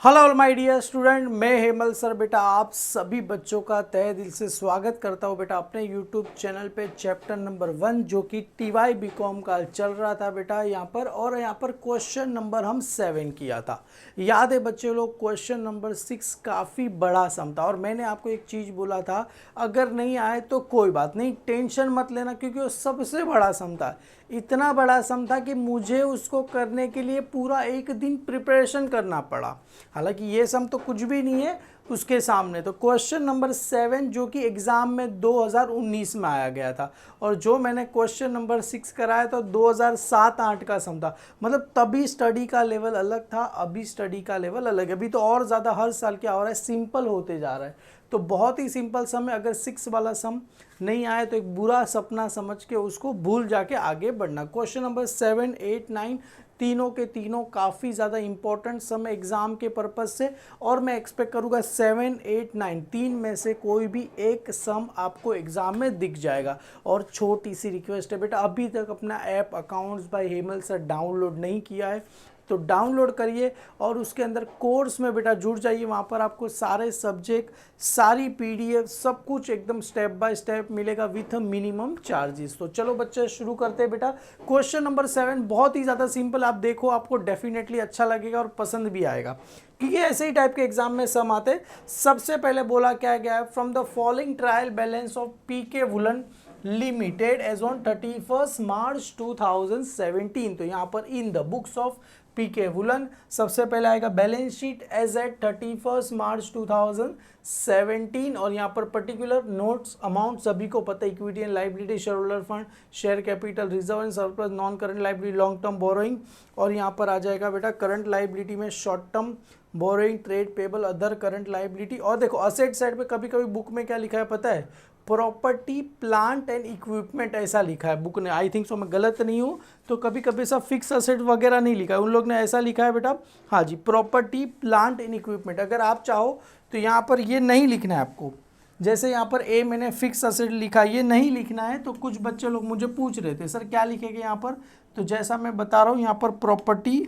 Hello all my dear student, मैं Hemal sir बेटा आप सभी बच्चों का तहे दिल से स्वागत करता हूं बेटा अपने यूट्यूब चैनल पे। चैप्टर नंबर 1 जो कि टीवाई बीकॉम का चल रहा था बेटा यहाँ पर, और यहाँ पर क्वेश्चन नंबर हम 7 किया था। याद है बच्चे लोग, क्वेश्चन नंबर 6 काफ़ी बड़ा सम था और मैंने आपको एक चीज़ बोला था, अगर नहीं आए तो कोई बात नहीं, टेंशन मत लेना, क्योंकि वो सबसे बड़ा सम था। इतना बड़ा सम था कि मुझे उसको करने के लिए पूरा एक दिन प्रिपरेशन करना पड़ा। हालांकि ये सम तो कुछ भी नहीं है उसके सामने। तो क्वेश्चन नंबर 7 जो कि एग्ज़ाम में 2019 में आया गया था, और जो मैंने क्वेश्चन नंबर 6 कराया था 2007-8 का सम था। मतलब तभी स्टडी का लेवल अलग था, अभी स्टडी का लेवल अलग है। अभी तो और ज़्यादा हर साल क्या हो रहा है, सिंपल होते जा रहा है। तो बहुत ही सिंपल सम है। अगर 6 वाला सम नहीं आए तो एक बुरा सपना समझ के उसको भूल जाके आगे बढ़ना। क्वेश्चन नंबर 7, 8, 9 तीनों के तीनों काफ़ी ज़्यादा इंपॉर्टेंट सम एग्ज़ाम के पर्पज़ से, और मैं एक्सपेक्ट करूँगा 7, 8, 9 तीन में से कोई भी एक सम आपको एग्ज़ाम में दिख जाएगा। और छोटी सी रिक्वेस्ट है बेटा, अभी तक अपना app accounts by Hemal sir download नहीं किया है तो डाउनलोड करिए और उसके अंदर कोर्स में बेटा जुड़ जाइए। वहाँ पर आपको सारे सब्जेक्ट, सारी पीडीएफ, सब कुछ एकदम स्टेप बाय स्टेप मिलेगा विथ अ मिनिमम चार्जेस। तो चलो बच्चे शुरू करते हैं बेटा। क्वेश्चन नंबर 7 बहुत ही ज़्यादा सिंपल, आप देखो आपको डेफिनेटली अच्छा लगेगा और पसंद भी आएगा, क्योंकि ऐसे ही टाइप के एग्जाम में सम आते। सबसे पहले बोला क्या गया है, from the following trial balance of PK woollen limited as on 31 March 2017। तो यहाँ पर in the books of PK woollen सबसे पहले आएगा balance sheet as at 31 March 2017, और यहाँ पर पर्टिकुलर नोट्स अमाउंट सभी को पता है, equity and liability, share holder fund, share capital, reserve and surplus, non current liability, long term borrowing, और यहाँ पर आ जाएगा बेटा करंट लाइबिलिटी में short term borrowing, trade payable, other current liability. और देखो असेट साइड पे कभी कभी बुक में क्या लिखा है पता है, प्रॉपर्टी प्लांट एंड इक्विपमेंट ऐसा लिखा है बुक ने। आई थिंक सो मैं गलत नहीं हूँ तो, कभी कभी सब फिक्स असेट वगैरह नहीं लिखा है, उन लोग ने ऐसा लिखा है बेटा। हाँ जी, प्रॉपर्टी प्लांट एंड इक्विपमेंट। अगर आप चाहो तो यहाँ पर ये नहीं लिखना है आपको, जैसे यहाँ पर ए मैंने फिक्स असेट लिखा, ये नहीं लिखना है। तो कुछ बच्चे लोग मुझे पूछ रहे थे सर क्या लिखेंगे यहाँ पर, तो जैसा मैं बता रहा हूँ यहाँ पर प्रॉपर्टी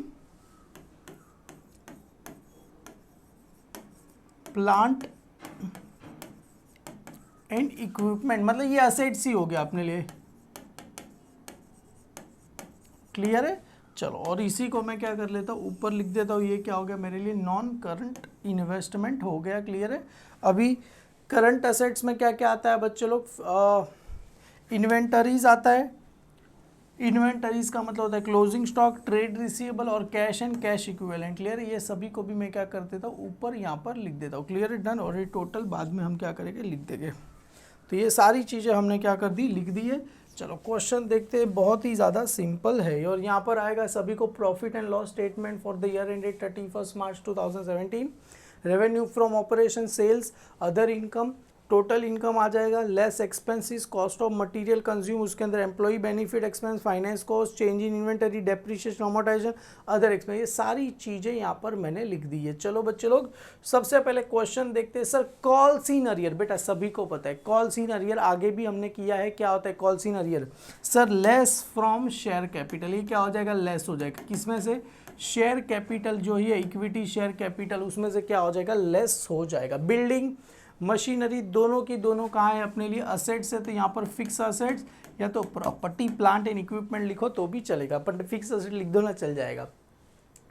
प्लांट एंड इक्विपमेंट, मतलब ये असेट्स ही हो गया अपने लिए। क्लियर है? चलो, और इसी को मैं क्या कर लेता हूँ, ऊपर लिख देता हूँ, ये क्या हो गया मेरे लिए, नॉन करंट इन्वेस्टमेंट हो गया। क्लियर है? अभी करंट असेट्स में क्या क्या आता है बच्चे लोग, इन्वेंटरीज आता है। इन्वेंटरीज का मतलब होता है क्लोजिंग स्टॉक, ट्रेड रिसीवेबल और cash and cash equivalent. Clear है? ये सभी को भी मैं क्या कर देता हूँ, ऊपर यहाँ पर लिख देता हूँ। क्लियर है? डन। और ये टोटल बाद में हम क्या करेंगे, लिख देंगे। तो ये सारी चीज़ें हमने क्या कर दी, लिख दी है। चलो क्वेश्चन देखते हैं, बहुत ही ज़्यादा सिंपल है। और यहाँ पर आएगा सभी को profit and loss statement for the year ended 31 March 2017, revenue from operation, sales, other income, total income आ जाएगा, less expenses, cost of material consume, उसके अंदर employ benefit expense, finance cost, change in inventory, depreciation, amortisation, other expense. ये सारी चीज़ें यहाँ पर मैंने लिख दी है। चलो बच्चे लोग सबसे पहले क्वेश्चन देखते हैं। सर कॉल सीन अरियर, बेटा सभी को पता है कॉल सीन अरियर, आगे भी हमने किया है। क्या होता है calls in arrear? Sir less from share capital, ये क्या हो जाएगा, लेस हो जाएगा। किसमें से? शेयर कैपिटल जो है इक्विटी शेयर कैपिटल, उसमें से क्या हो जाएगा, लेस हो जाएगा। बिल्डिंग मशीनरी दोनों की दोनों कहाँ है अपने लिए, असेट्स है, तो यहाँ पर फिक्स असेट्स या तो प्रॉपर्टी प्लांट एंड इक्विपमेंट लिखो तो भी चलेगा, पर फिक्स असेट लिख दो ना, चल जाएगा।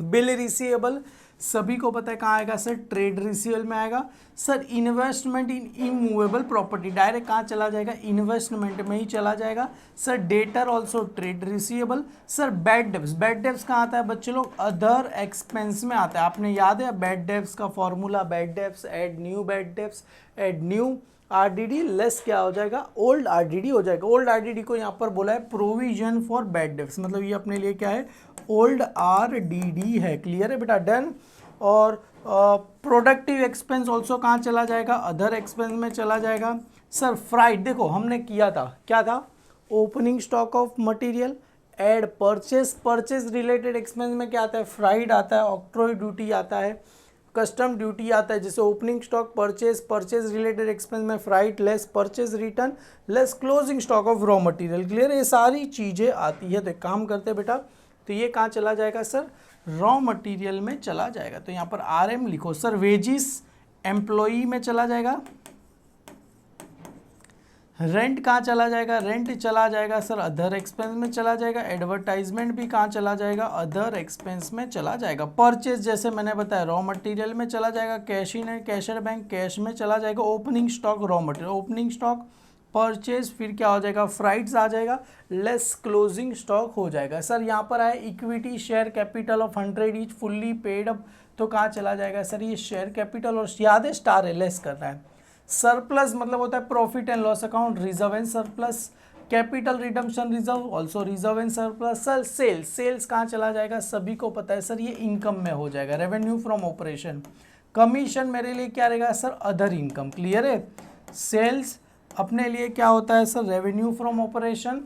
बिल रिसीवेबल सभी को पता है कहाँ आएगा सर, ट्रेड रिसीवेबल में आएगा। सर इन्वेस्टमेंट इन इमूवेबल प्रॉपर्टी डायरेक्ट कहाँ चला जाएगा, इन्वेस्टमेंट में ही चला जाएगा। Sir debtor also trade receivable. Sir bad debts, bad debts कहाँ आता है बच्चे लोग, अदर एक्सपेंस में आता है। आपने याद है बैड डेब्ट्स का formula, bad debts add new bad debts add new RDD less क्या हो जाएगा, ओल्ड आरडीडी हो जाएगा। ओल्ड आरडीडी को यहाँ पर बोला है प्रोविजन फॉर बैड डेब्ट्स, मतलब ये अपने लिए क्या है, ओल्ड आरडीडी है। क्लियर है बेटा? डन। और प्रोडक्टिव एक्सपेंस ऑल्सो कहाँ चला जाएगा, अदर एक्सपेंस में चला जाएगा। सर फ्राइट देखो हमने किया था, क्या था, opening stock of material, add purchase, purchase related expense में क्या आता है, फ्राइट आता है, ऑक्ट्रॉय ड्यूटी आता है, कस्टम ड्यूटी आता है। जैसे opening stock purchase, purchase related expense में freight less purchase return less closing stock of raw material. Clear? ये सारी चीज़ें आती है। तो एक काम करते हैं बेटा, तो ये कहाँ चला जाएगा सर, रॉ मटेरियल में चला जाएगा। तो यहाँ पर RM लिखो सर। वेजिस एम्प्लॉई में चला जाएगा। रेंट कहाँ चला जाएगा? रेंट चला जाएगा सर अदर एक्सपेंस में चला जाएगा। एडवर्टाइजमेंट भी कहाँ चला जाएगा? अदर एक्सपेंस में चला जाएगा। परचेज जैसे मैंने बताया रॉ मटेरियल में चला जाएगा। Cash in and कैशर bank cash में चला जाएगा। Opening stock raw material, opening stock purchase, फिर क्या हो जाएगा? फ्राइट्स आ जाएगा, लेस क्लोजिंग स्टॉक हो जाएगा। सर यहाँ पर आए equity share capital of 100 each fully paid up, तो कहाँ चला जाएगा सर? ये शेयर कैपिटल और याद है स्टार है, लेस करना है। सरप्लस मतलब होता है profit and loss account, reserve and surplus, capital redemption reserve, also reserve and surplus. Sir sales, sales कहाँ चला जाएगा? सभी को पता है सर ये इनकम में हो जाएगा, रेवेन्यू फ्रॉम ऑपरेशन। कमीशन मेरे लिए क्या रहेगा सर? Other income. क्लियर है? सेल्स अपने लिए क्या होता है सर? रेवेन्यू फ्रॉम ऑपरेशन,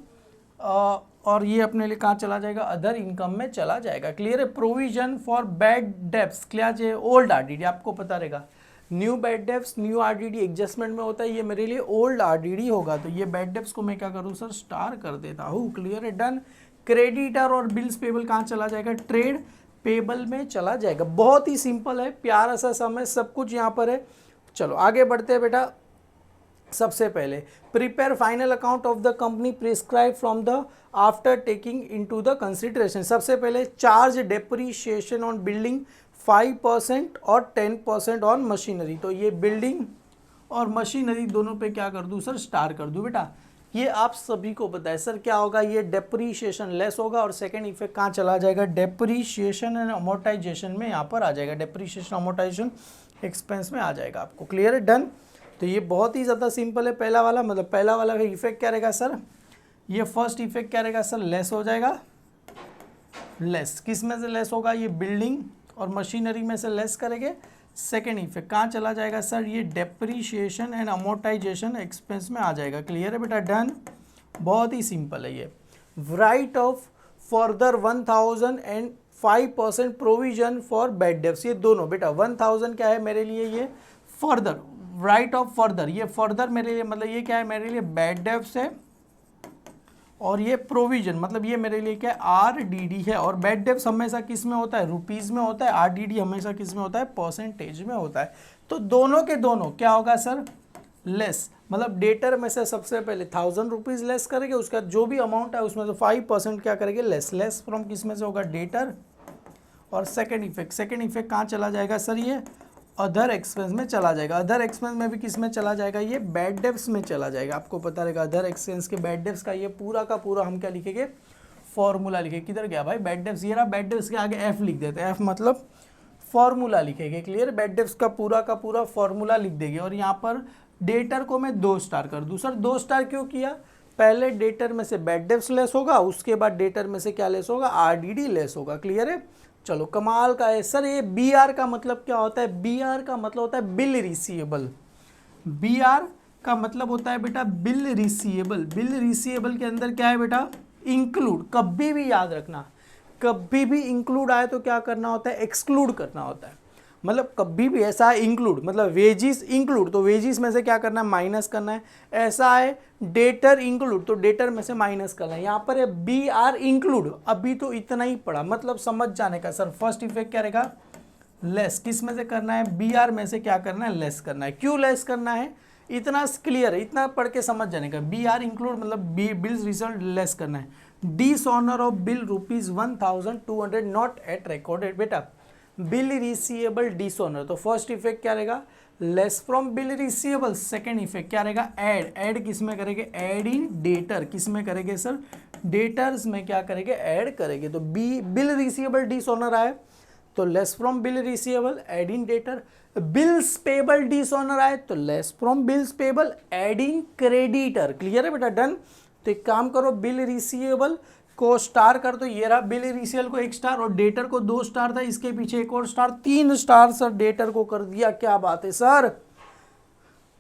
और ये अपने लिए कहाँ चला जाएगा? अदर इनकम में चला जाएगा। क्लियर है? प्रोविजन फॉर बैड डेब्ट्स, क्या चाहिए? ओल्ड RDD, आपको पता रहेगा। New bad debts, new RDD adjustment में होता है, ये मेरे लिए ओल्ड RDD होगा। तो ये बैड डेब्ट्स को मैं क्या करूँ सर? स्टार कर देता हूँ। क्लियर है? डन। क्रेडिटर और बिल्स पेबल कहाँ चला जाएगा? ट्रेड पेबल में चला जाएगा। बहुत ही सिंपल है, प्यारा सा सम है, सब कुछ यहाँ पर है। चलो आगे बढ़ते हैं बेटा। सबसे पहले prepare final account of the company prescribe from the after taking into the consideration. सबसे पहले चार्ज डेप्रीशिएशन ऑन बिल्डिंग 5% और 10% ऑन मशीनरी। तो ये बिल्डिंग और मशीनरी दोनों पे क्या कर दूं सर? स्टार कर दूं बेटा। ये आप सभी को पता है सर क्या होगा? ये डेप्रीशिएशन लेस होगा और सेकंड इफेक्ट कहाँ चला जाएगा? डेप्रीशिएशन एंड अमोर्टाइजेशन में यहाँ पर आ जाएगा। डेप्रीशिएशन अमोर्टाइजेशन एक्सपेंस में आ जाएगा आपको। क्लियर है? डन। तो ये बहुत ही ज़्यादा सिंपल है। पहला वाला मतलब पहला वाला का इफेक्ट क्या रहेगा सर? ये फर्स्ट इफेक्ट क्या रहेगा सर? लेस हो जाएगा। लेस किस में से लेस होगा? ये बिल्डिंग और मशीनरी में से लेस करेंगे। सेकेंड इफेक्ट कहाँ चला जाएगा सर? ये डेप्रीशिएशन एंड अमोर्टाइजेशन एक्सपेंस में आ जाएगा। क्लियर है बेटा? डन। बहुत ही सिंपल है ये। Right of further 1005% provision for bad debts, ये दोनों बेटा 1000 क्या है मेरे लिए? ये फर्दर, राइट ऑफ फर्दर, ये फर्दर मेरे लिए मतलब ये क्या है मेरे लिए? बैड डेब्ट्स है। और ये प्रोविजन मतलब ये मेरे लिए क्या है? RDD है। और बैड डेब्ट्स हमेशा किस में होता है? रुपीज़ में होता है। RDD हमेशा किस में होता है? परसेंटेज में होता है। तो दोनों के दोनों क्या होगा सर? लेस। मतलब डेटर में से सबसे पहले 1000 रुपीज़ लेस करेंगे, उसका जो भी अमाउंट है उसमें से 5% क्या करेंगे? लेस। लेस फ्रॉम किस में से होगा? डेटर। और सेकेंड इफेक्ट कहाँ चला जाएगा सर? ये अदर एक्सपेंस में चला जाएगा। अदर एक्सपेंस में भी किस में चला जाएगा? ये बैड डेब्ट्स में चला जाएगा। आपको पता रहेगा अदर एक्सपेंस के बैड डेब्ट्स का ये पूरा का पूरा हम क्या लिखेंगे? फॉर्मूला लिखेंगे। किधर गया भाई बैड डेब्ट्स? ये रहा। बैड डेब्ट्स के आगे F लिख देते हैं। F मतलब फॉर्मूला लिखेंगे। क्लियर? बैड डेब्ट्स का पूरा फॉर्मूला लिख देंगे। और यहाँ पर डेटर को मैं 2 स्टार कर दूँ। सर 2 स्टार क्यों किया? पहले डेटर में से बैड डेब्ट्स लेस होगा, उसके बाद डेटर में से क्या लेस होगा? RDD लेस होगा। क्लियर है? चलो कमाल का है सर। ये BR का मतलब क्या होता है? BR का मतलब होता है बिल रिसीवेबल। BR का मतलब होता है बेटा बिल रिसीवेबल। बिल रिसीवेबल के अंदर क्या है बेटा? इंक्लूड। कभी भी याद रखना, कभी भी इंक्लूड आए तो क्या करना होता है? एक्सक्लूड करना होता है। मतलब कभी भी ऐसा है इंक्लूड मतलब वेजिस इंक्लूड, तो वेजिस में से क्या करना है? माइनस करना है। ऐसा है डेटर इंक्लूड, तो डेटर में से माइनस करना है। यहाँ पर है BR इंक्लूड। अभी तो इतना ही पड़ा, मतलब समझ जाने का। सर फर्स्ट इफेक्ट क्या रहेगा? लेस। किस में से करना है? BR में से क्या करना है? लेस करना है। क्यों लेस करना है? इतना क्लियर है, इतना पढ़ के समझ जाने का। BR इंक्लूड मतलब बिल्स रिजल्ट लेस करना है। Dishonour of bill ₹1200 not at recorded. बेटा बिल रिसीवेबल डिसऑनर, तो फर्स्ट इफेक्ट क्या रहेगा? Less from bill receivable. Second effect क्या रहेगा? ऐड किस में करेंगे? Add in debtor. किस में करेंगे सर? डेटर्स में क्या करेंगे? ऐड करेंगे। तो बिल रिसीवेबल डिसऑनर आए तो less from bill receivable, add in debtor. Bills payable dishonour आए तो less from bills payable, add in creditor. Clear है बेटा? डन। तो एक काम करो, बिल रिसीवेबल को स्टार कर दो। ये रहा बिल रिसीवेबल को 1 स्टार और डेटर को 2 स्टार था, इसके पीछे एक और स्टार, 3 स्टार सर डेटर को कर दिया। क्या बात है सर?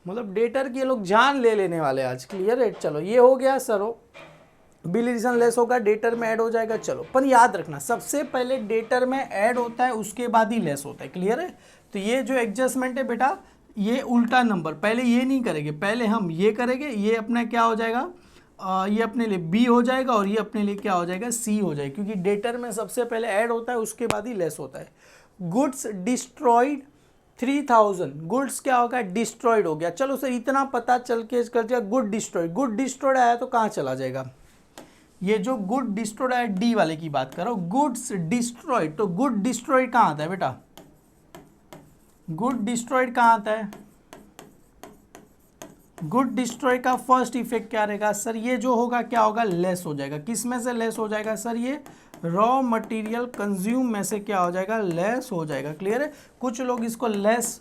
मतलब डेटर की ये लोग जान ले लेने वाले आज। क्लियर है? चलो ये हो गया सर। बिल रिसीवेबल लेस होगा, डेटर में ऐड हो जाएगा। चलो पर याद रखना सबसे पहले डेटर में ऐड होता है, उसके बाद ही लेस होता है। क्लियर है? तो ये जो एडजस्टमेंट है बेटा ये उल्टा नंबर, पहले ये नहीं करेंगे, पहले हम ये करेंगे। ये अपना क्या हो जाएगा? ये अपने लिए बी हो जाएगा और ये अपने लिए क्या हो जाएगा, सी हो जाएगा, क्योंकि डेटर में सबसे पहले ऐड होता है उसके बाद ही लेस होता है। गुड्स डिस्ट्रॉयड 3000, गुड्स क्या होगा, डिस्ट्रॉयड हो गया। चलो सर इतना पता चल के कर दिया, गुड डिस्ट्रॉयड, गुड डिस्ट्रॉयड आया तो कहाँ चला जाएगा, ये जो गुड डिस्ट्रॉयड आया डी वाले की बात कर रहा हूँ, गुड्स डिस्ट्रॉयड, तो गुड डिस्ट्रॉयड कहाँ आता है बेटा, गुड डिस्ट्रॉयड कहाँ आता है, गुड डिस्ट्रॉय का फर्स्ट इफेक्ट क्या रहेगा सर, ये जो होगा क्या होगा, लेस हो जाएगा। किस में से लेस हो जाएगा सर, ये रॉ मटेरियल कंज्यूम में से क्या हो जाएगा, लेस हो जाएगा। क्लियर है। कुछ लोग इसको लेस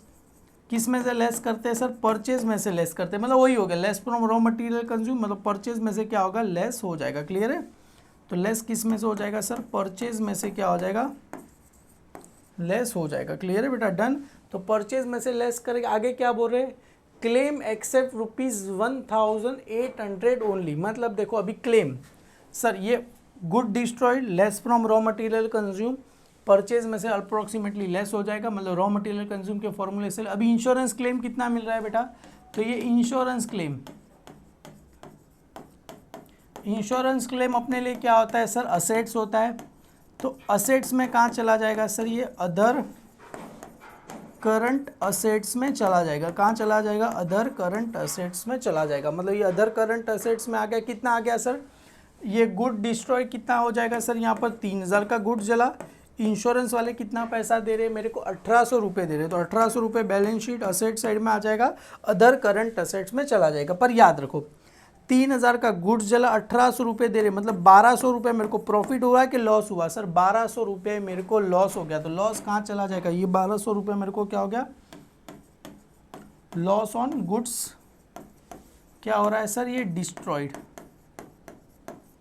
किस में से लेस करते हैं सर, परचेज में से लेस करते हैं, मतलब वही हो गया less from raw material consume, मतलब परचेज में से क्या होगा, लेस हो जाएगा। क्लियर है। तो लेस किस में से हो जाएगा सर, परचेज में से क्या हो जाएगा, लेस हो जाएगा। क्लियर है बेटा, डन। तो परचेज में से लेस करेंगे। आगे क्या बोल रहे हैं, क्लेम एक्सेप्ट ₹1800 ओनली, मतलब देखो अभी क्लेम सर ये good destroyed less from raw material consume, purchase में से अप्रोक्सीमेटली लेस हो जाएगा, मतलब रॉ मटेरियल कंज्यूम के फॉर्मूले से। अभी इंश्योरेंस क्लेम कितना मिल रहा है बेटा, तो ये इंश्योरेंस क्लेम अपने लिए क्या होता है सर, असेट्स होता है। तो असेट्स में कहाँ चला जाएगा सर, ये अदर करंट असेट्स में चला जाएगा। कहाँ चला जाएगा, अदर करंट असेट्स में चला जाएगा, मतलब ये अदर करंट असेट्स में आ गया। कितना आ गया सर, ये गुड डिस्ट्रॉय कितना हो जाएगा सर, यहाँ पर 3000 का गुड जला। इंश्योरेंस वाले कितना पैसा दे रहे हैं मेरे को, 1800 रुपये दे रहे हैं, तो 1800 रुपये बैलेंस शीट असेट साइड में आ जाएगा, अदर करंट असेट्स में चला जाएगा। पर याद रखो 3000 का गुड्स जला, 1800 रुपये दे रहे, मतलब 1200 रुपये मेरे को प्रॉफिट हुआ है कि लॉस हुआ सर, 1200 रुपये मेरे को लॉस हो गया। तो लॉस कहाँ चला जाएगा, ये 1200 रुपये मेरे को क्या हो गया, लॉस ऑन गुड्स क्या हो रहा है सर, ये डिस्ट्रॉयड।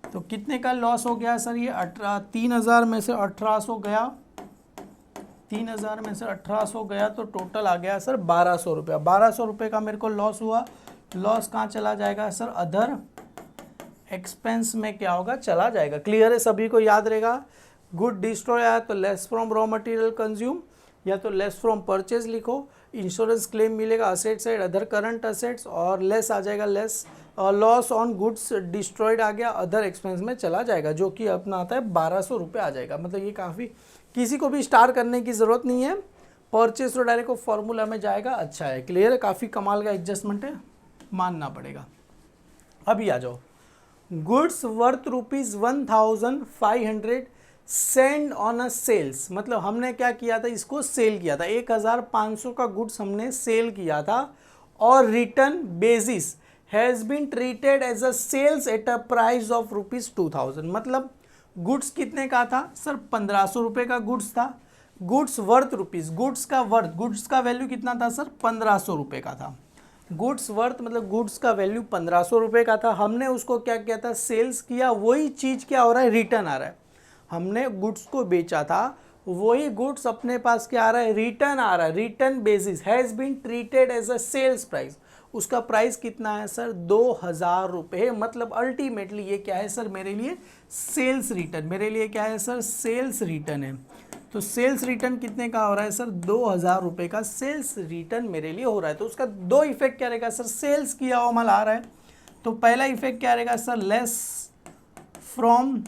तो कितने का लॉस हो गया सर, ये 3000 में से 1800 गया, 3000 में से 1800 गया, तो टोटल आ गया सर 1200 रुपया। 1200 रुपये का मेरे को लॉस हुआ। लॉस कहाँ चला जाएगा सर, अदर एक्सपेंस में क्या होगा, चला जाएगा। क्लियर है, सभी को याद रहेगा। गुड डिस्ट्रॉय आया तो less from raw material consume, या तो लेस फ्रॉम परचेज लिखो। इंश्योरेंस क्लेम मिलेगा asset side, other current assets, और लेस आ जाएगा less, loss on goods destroyed आ गया, अदर एक्सपेंस में चला जाएगा, जो कि अपना आता है 1200 रुपये आ जाएगा। मतलब ये काफ़ी, किसी को भी स्टार करने की ज़रूरत नहीं है, परचेज तो डायरेक्ट को फॉर्मूला में जाएगा। अच्छा है, क्लियर है, काफ़ी कमाल का एडजस्टमेंट है, मानना पड़ेगा। अभी आ जाओ, goods worth ₹1500 sent on a sales, मतलब हमने क्या किया था, इसको सेल किया था, 1500 का गुड्स हमने सेल किया था, और return basis has been treated as a sales at a price of ₹2000। मतलब गुड्स कितने का था सर, 1500 रुपये का गुड्स था। गुड्स वर्थ रुपीज़, गुड्स का वैल्यू कितना था सर, 1500 रुपये का था। गुड्स वर्थ मतलब गुड्स का वैल्यू 1500 रुपये का था। हमने उसको क्या किया था, सेल्स किया। वही चीज़ क्या हो रहा है, रिटर्न आ रहा है। हमने गुड्स को बेचा था, वही गुड्स अपने पास क्या आ रहा है, रिटर्न आ रहा है। Return basis has been treated as a sales price, उसका प्राइस कितना है सर, 2000 रुपये। मतलब अल्टीमेटली ये क्या है सर, मेरे लिए सेल्स रिटर्न, मेरे लिए क्या है सर, सेल्स रिटर्न है। तो सेल्स रिटर्न कितने का हो रहा है सर, 2000 रुपये का सेल्स रिटर्न मेरे लिए हो रहा है। तो उसका दो इफेक्ट क्या रहेगा सर, सेल्स किया हुआ माल आ रहा है, तो पहला इफेक्ट क्या रहेगा सर, लेस फ्रॉम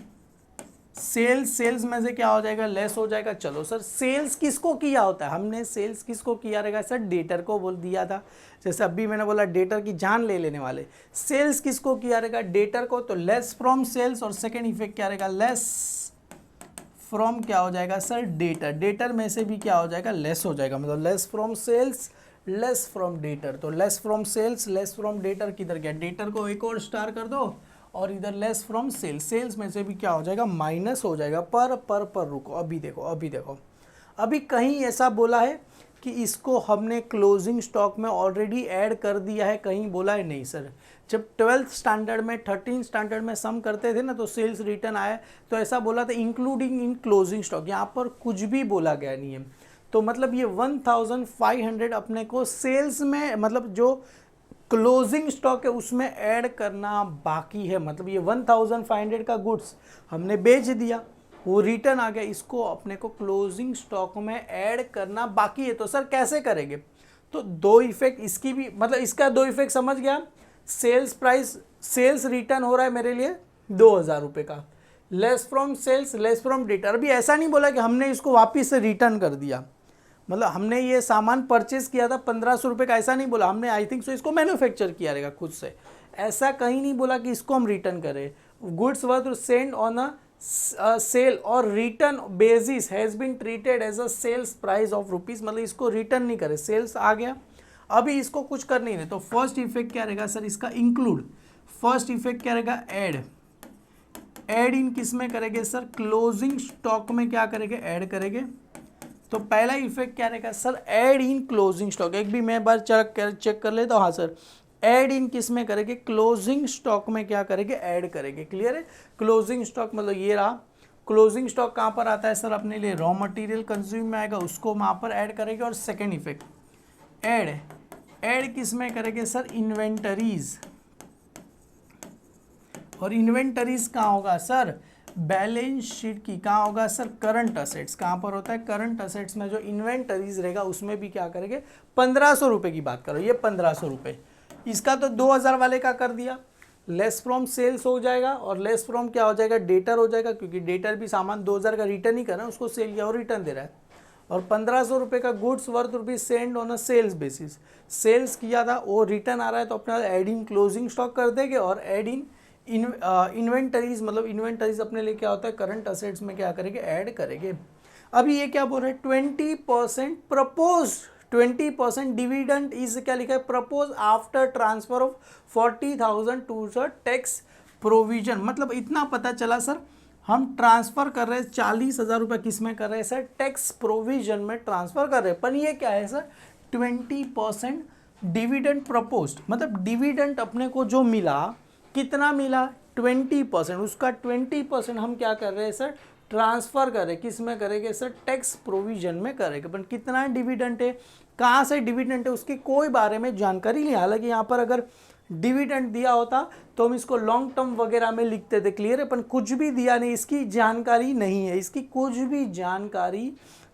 सेल्स में से क्या हो जाएगा, लेस हो जाएगा। चलो सर, सेल्स किसको किया होता है, हमने सेल्स किसको किया रहेगा सर, डेटर को बोल दिया था। जैसे अभी मैंने बोला डेटर की जान ले लेने वाले, सेल्स किसको किया रहेगा, डेटर को। तो लेस फ्रॉम सेल्स, और सेकेंड इफेक्ट क्या रहेगा, लेस फ्रॉम क्या हो जाएगा सर, डेटर। डेटर में से भी क्या हो जाएगा, लेस हो जाएगा। मतलब less from sales, less from debtor. तो less from sales, less from debtor किधर गया, डेटर को एक और स्टार कर दो, और इधर लेस फ्रॉम सेल्स, सेल्स में से भी क्या हो जाएगा, माइनस हो जाएगा। पर रुको, अभी देखो, अभी कहीं ऐसा बोला है कि इसको हमने क्लोजिंग स्टॉक में ऑलरेडी ऐड कर दिया है, कहीं बोला है नहीं सर। जब 12th स्टैंडर्ड में 13th स्टैंडर्ड में सम करते थे ना, तो सेल्स रिटर्न आया तो ऐसा बोला था इंक्लूडिंग इन क्लोजिंग स्टॉक, यहाँ पर कुछ भी बोला गया नहीं है। तो मतलब ये 1500 अपने को सेल्स में, मतलब जो क्लोजिंग स्टॉक है उसमें ऐड करना बाकी है। मतलब ये 1500 का गुड्स हमने बेच दिया, वो रिटर्न आ गया, इसको अपने को क्लोजिंग स्टॉक में ऐड करना बाकी है। तो सर कैसे करेंगे, तो दो इफेक्ट इसकी भी, मतलब इसका दो इफेक्ट समझ गया। सेल्स प्राइस, सेल्स रिटर्न हो रहा है मेरे लिए 2,000 रुपये का, less from sales less from debtor. अभी ऐसा नहीं बोला कि हमने इसको वापस से रिटर्न कर दिया, मतलब हमने ये सामान परचेज किया था 1,500 रुपये का, ऐसा नहीं बोला हमने, आई थिंक सो इसको मैन्युफैक्चर किया रहेगा खुद से, ऐसा कहीं नहीं बोला कि इसको हम रिटर्न करें। Goods worth send on a sale और return basis has been treated as a sales price of rupees, मतलब इसको रिटर्न नहीं करे, सेल्स आ गया, अभी इसको कुछ कर नहीं रहे। तो फर्स्ट इफेक्ट क्या रहेगा सर इसका, इंक्लूड। फर्स्ट इफेक्ट क्या रहेगा, ऐड। ऐड इन किस में करेंगे सर, क्लोजिंग स्टॉक में क्या करेंगे, ऐड करेंगे। तो पहला इफेक्ट क्या रहेगा sir, add in closing stock. एक भी मैं बार चेक कर लेता हूँ, हाँ सर, ऐड इन किस में करेंगे, क्लोजिंग स्टॉक में क्या करेंगे, ऐड करेंगे। क्लियर है, क्लोजिंग स्टॉक मतलब ये रहा, क्लोजिंग स्टॉक कहाँ पर आता है सर अपने लिए, रॉ मटेरियल कंज्यूम में आएगा, उसको वहाँ पर ऐड करेंगे। और सेकेंड इफेक्ट ऐड, ऐड किस में करेंगे सर, इन्वेंटरीज। और इन्वेंटरीज कहाँ होगा सर, बैलेंस शीट की, कहाँ होगा सर, करंट असेट्स। कहाँ पर होता है, करंट असेट्स में जो इन्वेंटरीज रहेगा उसमें भी क्या करेंगे, 1,500 रुपये की बात करो, ये 1,500 रुपये, इसका तो 2,000 वाले का कर दिया, लेस फ्रॉम सेल्स हो जाएगा, और लेस फ्रॉम क्या हो जाएगा, डेटर हो जाएगा, क्योंकि डेटर भी सामान 2,000 का रिटर्न ही कर रहा है, उसको सेल किया और रिटर्न दे रहा है। और 1,500 रुपये का goods worth rupees sent on a sales basis, sales किया था वो रिटर्न आ रहा है, तो अपना एड इन क्लोजिंग स्टॉक कर देंगे। और एड इन इन्वेंटरीज, मतलब इन्वेंटरीज अपने लिए क्या होता है, करंट असेट्स में क्या करेंगे, ऐड करेंगे। अभी ये क्या बोल रहे हैं, 20% प्रपोज, 20% डिविडेंड इज क्या लिखा है, propose after transfer of 40,000 to the tax provision. मतलब इतना पता चला सर, हम ट्रांसफर कर रहे हैं 40,000 रुपये, किस में कर रहे हैं सर, टैक्स प्रोविजन में ट्रांसफर कर रहे हैं। पर ये क्या है सर, 20% डिविडेंड प्रपोज्ड, मतलब डिविडेंड अपने को जो मिला, कितना मिला, 20%, उसका 20% हम क्या कर रहे हैं सर, ट्रांसफर करें, किस में करेंगे सर, टैक्स प्रोविजन में करेंगे। पर कितना डिविडेंड है, कहाँ से डिविडेंड है, उसकी कोई बारे में जानकारी नहीं। हालांकि यहाँ पर अगर डिविडेंड दिया होता तो हम इसको लॉन्ग टर्म वगैरह में लिखते थे, क्लियर है, पर कुछ भी दिया नहीं, इसकी जानकारी नहीं है, इसकी कुछ भी जानकारी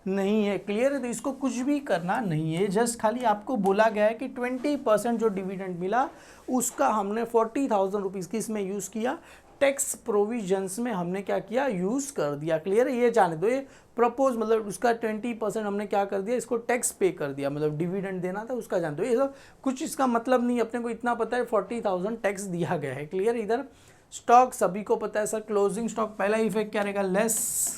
नहीं है, क्लियर है। तो इसको कुछ भी करना नहीं है, जस्ट खाली आपको बोला गया है कि 20% जो डिविडेंड मिला उसका हमने 40,000 रुपीज़ किस में यूज़ किया, टैक्स प्रोविजंस में हमने क्या किया, यूज़ कर दिया। क्लियर है, ये जाने दो, ये प्रपोज मतलब उसका 20% हमने क्या कर दिया, इसको टैक्स पे कर दिया, मतलब डिविडेंड देना था उसका, जान दो, ये सब कुछ इसका मतलब नहीं, अपने को इतना पता है 40,000 टैक्स दिया गया है। क्लियर, इधर स्टॉक सभी को पता है सर, क्लोजिंग स्टॉक पहला इफेक्ट क्या रहेगा, लेस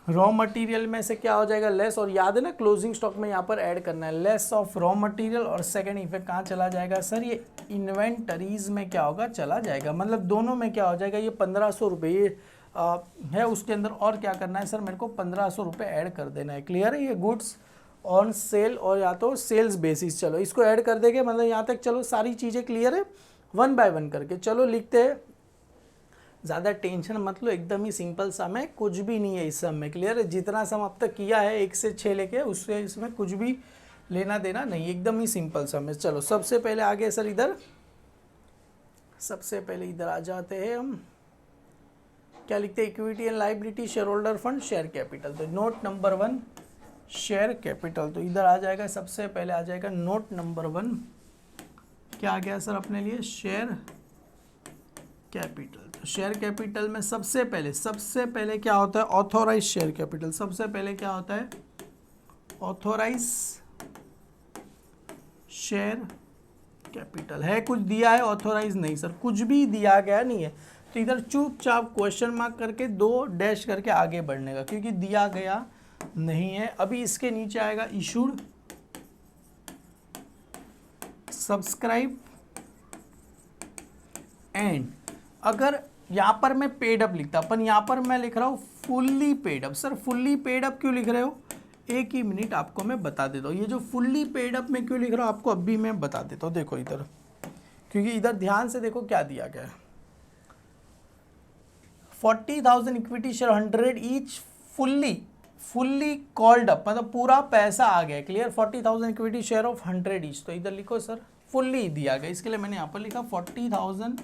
रॉ मटेरियल में से क्या हो जाएगा, लेस, और याद है ना क्लोजिंग स्टॉक में यहाँ पर ऐड करना है, लेस ऑफ रॉ मटेरियल। और सेकंड इफेक्ट कहाँ चला जाएगा सर, ये इन्वेंटरीज में क्या होगा, चला जाएगा, मतलब दोनों में क्या हो जाएगा, ये 1,500 रुपये ये है, उसके अंदर और क्या करना है सर, मेरे को 1,500 रुपये ऐड कर देना है। क्लियर है, ये गुड्स ऑन सेल और या तो सेल्स बेसिस, चलो इसको ऐड कर देंगे, मतलब यहाँ तक चलो सारी चीज़ें क्लियर है, 1 बाय 1 करके चलो लिखते हैं, ज़्यादा टेंशन मत लो, एकदम ही सिंपल सम है, कुछ भी नहीं है इस सम में। क्लियर है, जितना सम अब तक किया है 1 से 6 लेके, उससे इसमें कुछ भी लेना देना नहीं, एकदम ही सिंपल सम है। चलो सबसे पहले आगे सर इधर, सबसे पहले इधर आ जाते हैं हम, क्या लिखते हैं, equity and liability, share holder fund, share capital. तो नोट नंबर 1 शेयर कैपिटल, तो इधर आ जाएगा, सबसे पहले आ जाएगा नोट नंबर 1, क्या आ गया सर अपने लिए, शेयर कैपिटल। तो शेयर कैपिटल में सबसे पहले क्या होता है, ऑथोराइज शेयर कैपिटल। सबसे पहले क्या होता है, ऑथोराइज शेयर कैपिटल है, कुछ दिया है, ऑथोराइज नहीं सर, कुछ भी दिया गया नहीं है। तो इधर चुपचाप क्वेश्चन मार्क करके 2 डैश करके आगे बढ़ने का, क्योंकि दिया गया नहीं है। अभी इसके नीचे आएगा इशूड, सब्सक्राइब एंड, अगर यहाँ पर मैं पेड अप लिखता, अपन यहाँ पर मैं लिख रहा हूँ fully paid up. Sir fully paid up क्यों लिख रहे हो, एक ही मिनट आपको मैं बता देता हूँ, ये जो फुल्ली पेड अप में क्यों लिख रहा हूँ आपको अभी मैं बता देता हूँ। देखो इधर, क्योंकि इधर ध्यान से देखो क्या दिया गया है, 40,000 equity share 100 each fully called up, मतलब पूरा पैसा आ गया। Clear, 40,000 equity share of 100 each, तो इधर लिखो सर फुल्ली दिया गया, इसके लिए मैंने यहाँ पर लिखा 40,000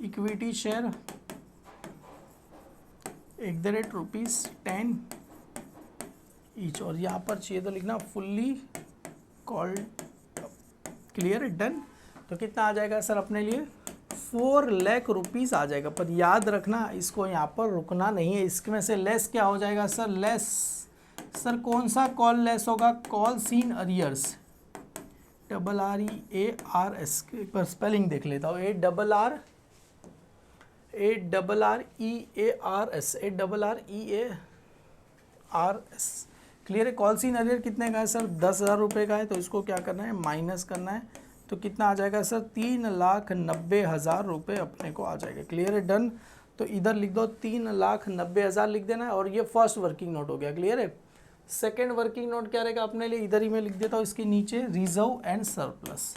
इक्विटी शेयर ₹10 ईच, और यहाँ पर चाहिए तो लिखना फुल्ली कॉल्ड। क्लियर है, डन। तो कितना आ जाएगा सर अपने लिए 4 लाख रुपीज़ आ जाएगा। पर याद रखना इसको यहाँ पर रुकना नहीं है, इसमें से लेस क्या हो जाएगा सर, लेस सर कौन सा कॉल लेस होगा, कॉल्स इन अरियर्स, RREARS, एक बार स्पेलिंग देख लेता हूँ, ARREARS। क्लियर है। कॉल्स इन अरियर कितने का है सर, 10,000 रुपये का है। तो इसको क्या करना है, माइनस करना है। तो कितना आ जाएगा सर, 3,90,000 रुपये अपने को आ जाएगा। क्लियर है, डन। तो इधर लिख दो 3,90,000 लिख देना है, और ये फर्स्ट वर्किंग नोट हो गया। क्लियर है। सेकेंड वर्किंग नोट क्या रहेगा अपने लिए, इधर ही मैं लिख देता हूँ इसके नीचे, रिजर्व एंड सरप्लस,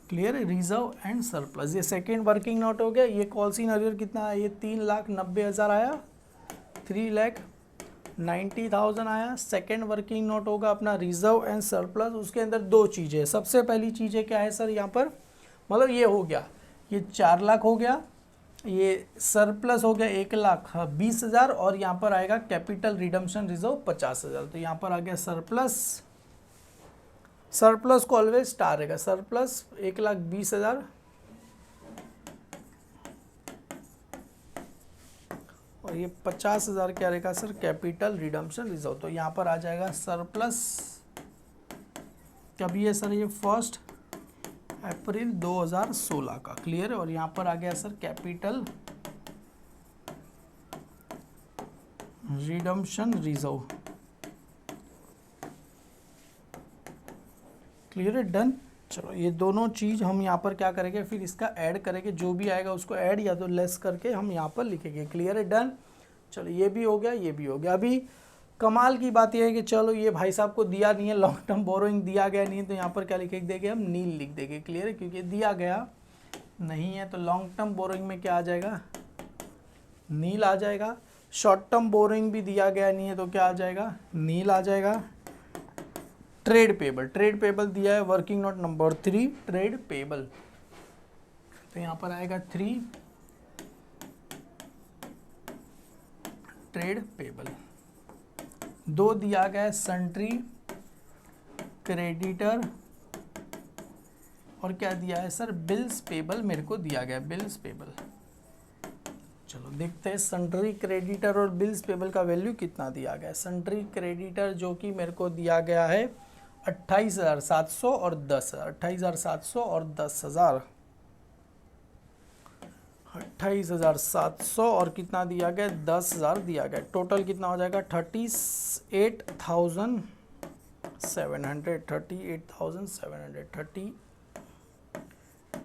क्लियर है, रिजर्व एंड सरप्लस। ये सेकेंड वर्किंग नोट हो गया। ये कॉल्स इन अरियर कितना है, ये 3,90,000 आया, 3,90,000 आया। सेकेंड वर्किंग नोट होगा अपना रिजर्व एंड सरप्लस। उसके अंदर दो चीज़ें, सबसे पहली चीज़ें क्या है सर यहाँ पर, मतलब ये हो गया, ये 4 लाख हो गया, ये सरप्लस हो गया 1,20,000, और यहाँ पर आएगा कैपिटल रिडम्पशन रिजर्व 50,000। तो यहाँ पर आ गया सरप्लस, सरप्लस को ऑलवेज स्टार रहेगा, सरप्लस 1,20,000 और ये 50,000 क्या रहेगा सर, कैपिटल रिडम्पशन रिजर्व। तो यहाँ पर आ जाएगा सरप्लस, कभी है सर, ये 1 अप्रैल 2016 का। क्लियर है। और यहाँ पर आ गया sir capital redemption reserve. Clear है, डन। चलो ये दोनों चीज़ हम यहाँ पर क्या करेंगे, फिर इसका ऐड करेंगे, जो भी आएगा उसको ऐड या तो लेस करके हम यहाँ पर लिखेंगे। क्लियर है, डन। चलो ये भी हो गया, ये भी हो गया। अभी कमाल की बात यह है कि चलो ये भाई साहब को दिया नहीं है, लॉन्ग टर्म बोरोइंग दिया गया नहीं है, तो यहाँ पर क्या लिख देंगे हम, नील लिख देंगे। क्लियर है, क्योंकि दिया गया नहीं है। तो लॉन्ग टर्म बोरोइंग में क्या आ जाएगा, नील आ जाएगा। शॉर्ट टर्म बोरोइंग भी दिया गया नहीं है, तो क्या आ जाएगा, नील आ जाएगा। ट्रेड पेबल, ट्रेड पेबल दिया है working note number 3, trade payable, तो यहाँ पर आएगा 3 ट्रेड पेबल। 2 दिया गया है सन्ट्री क्रेडिटर, और क्या दिया है सर, बिल्स पेबल मेरे को दिया गया है, बिल्स पेबल। चलो देखते हैं सन्ट्री क्रेडिटर और बिल्स पेबल का वैल्यू कितना दिया गया है। सन्ट्री क्रेडिटर जो कि मेरे को दिया गया है 28,700 और 10,000, 28,700 और 10,000, 28,700 और कितना दिया गया, 10,000 दिया गया। टोटल कितना हो जाएगा, 38,700,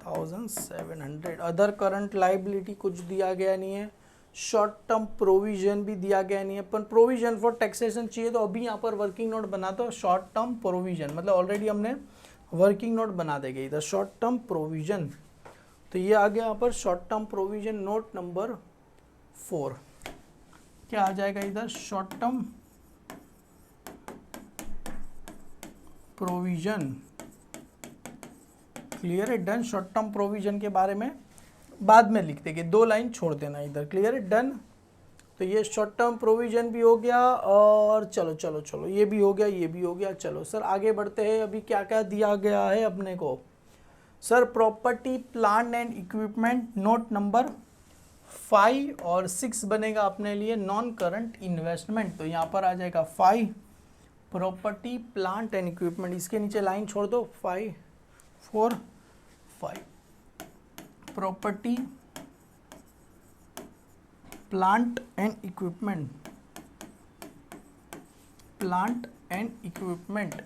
38,700। अदर करंट लाइबिलिटी कुछ दिया गया नहीं है। शॉर्ट टर्म प्रोविजन भी दिया गया नहीं है, पर प्रोविजन फॉर टैक्सेशन चाहिए, तो अभी यहाँ पर वर्किंग नोट बना दो शॉर्ट टर्म प्रोविजन, मतलब ऑलरेडी हमने वर्किंग नोट बना देंगे इधर शॉर्ट टर्म प्रोविजन। तो ये आ गया यहाँ पर short term provision note number 4। क्या आ जाएगा इधर, शॉर्ट टर्म प्रोविजन। क्लियर है, डन। शॉर्ट टर्म प्रोविजन के बारे में बाद में लिख देंगे, 2 लाइन छोड़ देना इधर। क्लियर है, डन। तो ये शॉर्ट टर्म प्रोविजन भी हो गया, और चलो चलो चलो ये भी हो गया, ये भी हो गया। चलो सर आगे बढ़ते हैं। अभी क्या क्या दिया गया है अपने को sir, property plant and equipment note number 5 और 6 बनेगा अपने लिए नॉन करंट इन्वेस्टमेंट। तो यहाँ पर आ जाएगा 5 प्रॉपर्टी प्लांट एंड इक्विपमेंट, इसके नीचे लाइन छोड़ दो, 5 4 5 property plant and equipment, plant and equipment.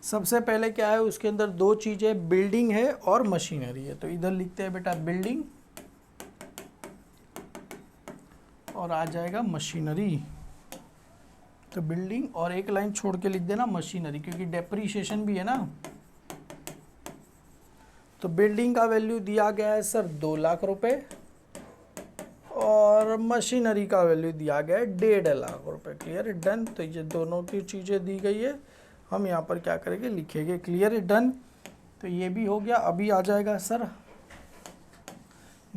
सबसे पहले क्या है, उसके अंदर 2 चीजें, बिल्डिंग है और मशीनरी है। तो इधर लिखते हैं बेटा बिल्डिंग, और आ जाएगा मशीनरी। तो बिल्डिंग और एक लाइन छोड़ के लिख देना मशीनरी, क्योंकि डेप्रीशिएशन भी है ना। तो बिल्डिंग का वैल्यू दिया गया है सर 2 लाख रुपए, और मशीनरी का वैल्यू दिया गया है 1.5 लाख रुपए। क्लियर है, डन। तो ये दोनों की चीज़ें दी गई है, हम यहाँ पर क्या करेंगे, लिखेंगे। क्लियर है, डन। तो ये भी हो गया। अभी आ जाएगा सर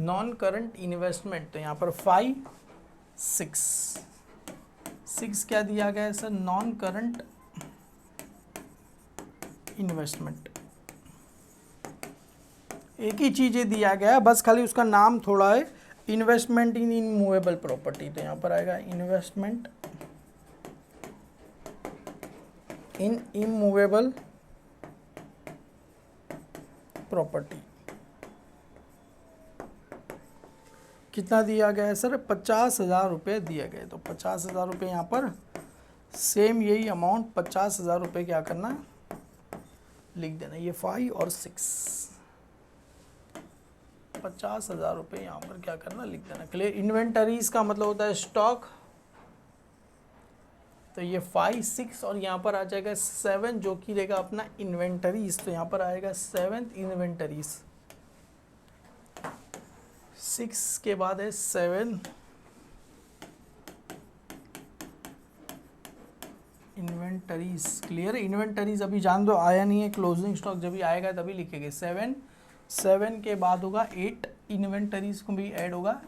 नॉन करंट इन्वेस्टमेंट, तो यहाँ पर 5 6 क्या दिया गया है सर, नॉन करंट इन्वेस्टमेंट। एक ही चीज़ दिया गया है, बस खाली उसका नाम थोड़ा है, इन्वेस्टमेंट इन इमूवेबल प्रॉपर्टी, तो यहाँ पर आएगा इन्वेस्टमेंट इन इमूवेबल प्रॉपर्टी। कितना दिया गया है सर, 50,000 रुपये दिए गए, तो 50,000 रुपये यहाँ पर सेम यही अमाउंट 50,000 रुपये क्या करना, लिख देना, ये 5 और 6, 50,000 रुपये यहाँ पर क्या करना, लिख देना। क्लियर। इन्वेंटरीज का मतलब होता है स्टॉक, तो ये 5 6 और यहाँ पर आ जाएगा 7 जो कि रहेगा अपना इन्वेंटरीज, तो यहाँ पर आएगा 7th इन्वेंटरीज, 6 के बाद है 7 इन्वेंटरीज। क्लियर है। इन्वेंटरीज अभी जान दो आया नहीं है, क्लोजिंग स्टॉक जब भी आएगा तभी लिखेंगे। 7 के बाद होगा 8 इन्वेंटरीज को भी ऐड होगा,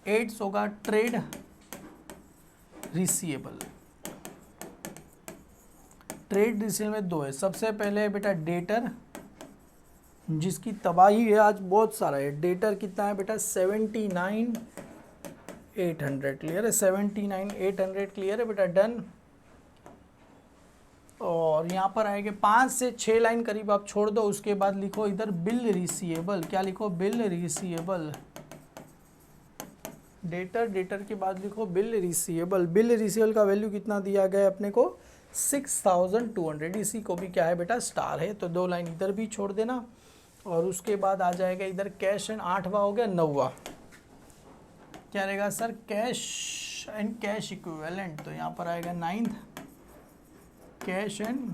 8 होगा ट्रेड रिसीवेबल। ट्रेड रिसीवेबल में 2 है, सबसे पहले है बेटा डेटर, जिसकी तबाही है आज बहुत सारा है। डेटर कितना है बेटा, 79,800। क्लियर है, 79,800 क्लियर है बेटा, डन। और यहाँ पर आएंगे 5 से 6 लाइन करीब आप छोड़ दो, उसके बाद लिखो इधर बिल रिसीवेबल। क्या लिखो, बिल रिसीवेबल। डेटर के बाद लिखो बिल रिसीवेबल। बिल रिसीवेबल का वैल्यू कितना दिया गया है अपने को, 6,200। इसी को भी क्या है बेटा, स्टार है, तो 2 लाइन इधर भी छोड़ देना। और उसके बाद आ जाएगा इधर कैश एंड, 8वां हो गया, 9वां क्या रहेगा sir, cash and cash equivalent, तो यहाँ पर आएगा 9th cash and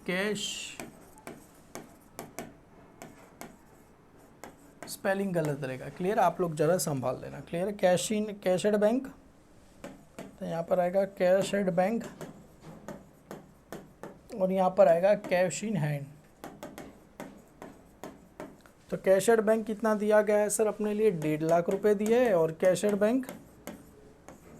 cash, spelling गलत रहेगा। क्लियर, आप लोग जरा संभाल लेना। Clear, cash in cash add bank, तो यहाँ पर आएगा कैश एड बैंक, और यहाँ पर आएगा कैश इन हैंड। तो कैश एड बैंक कितना दिया गया है सर अपने लिए, 1.5 लाख रुपए दिए है, और कैश एड बैंक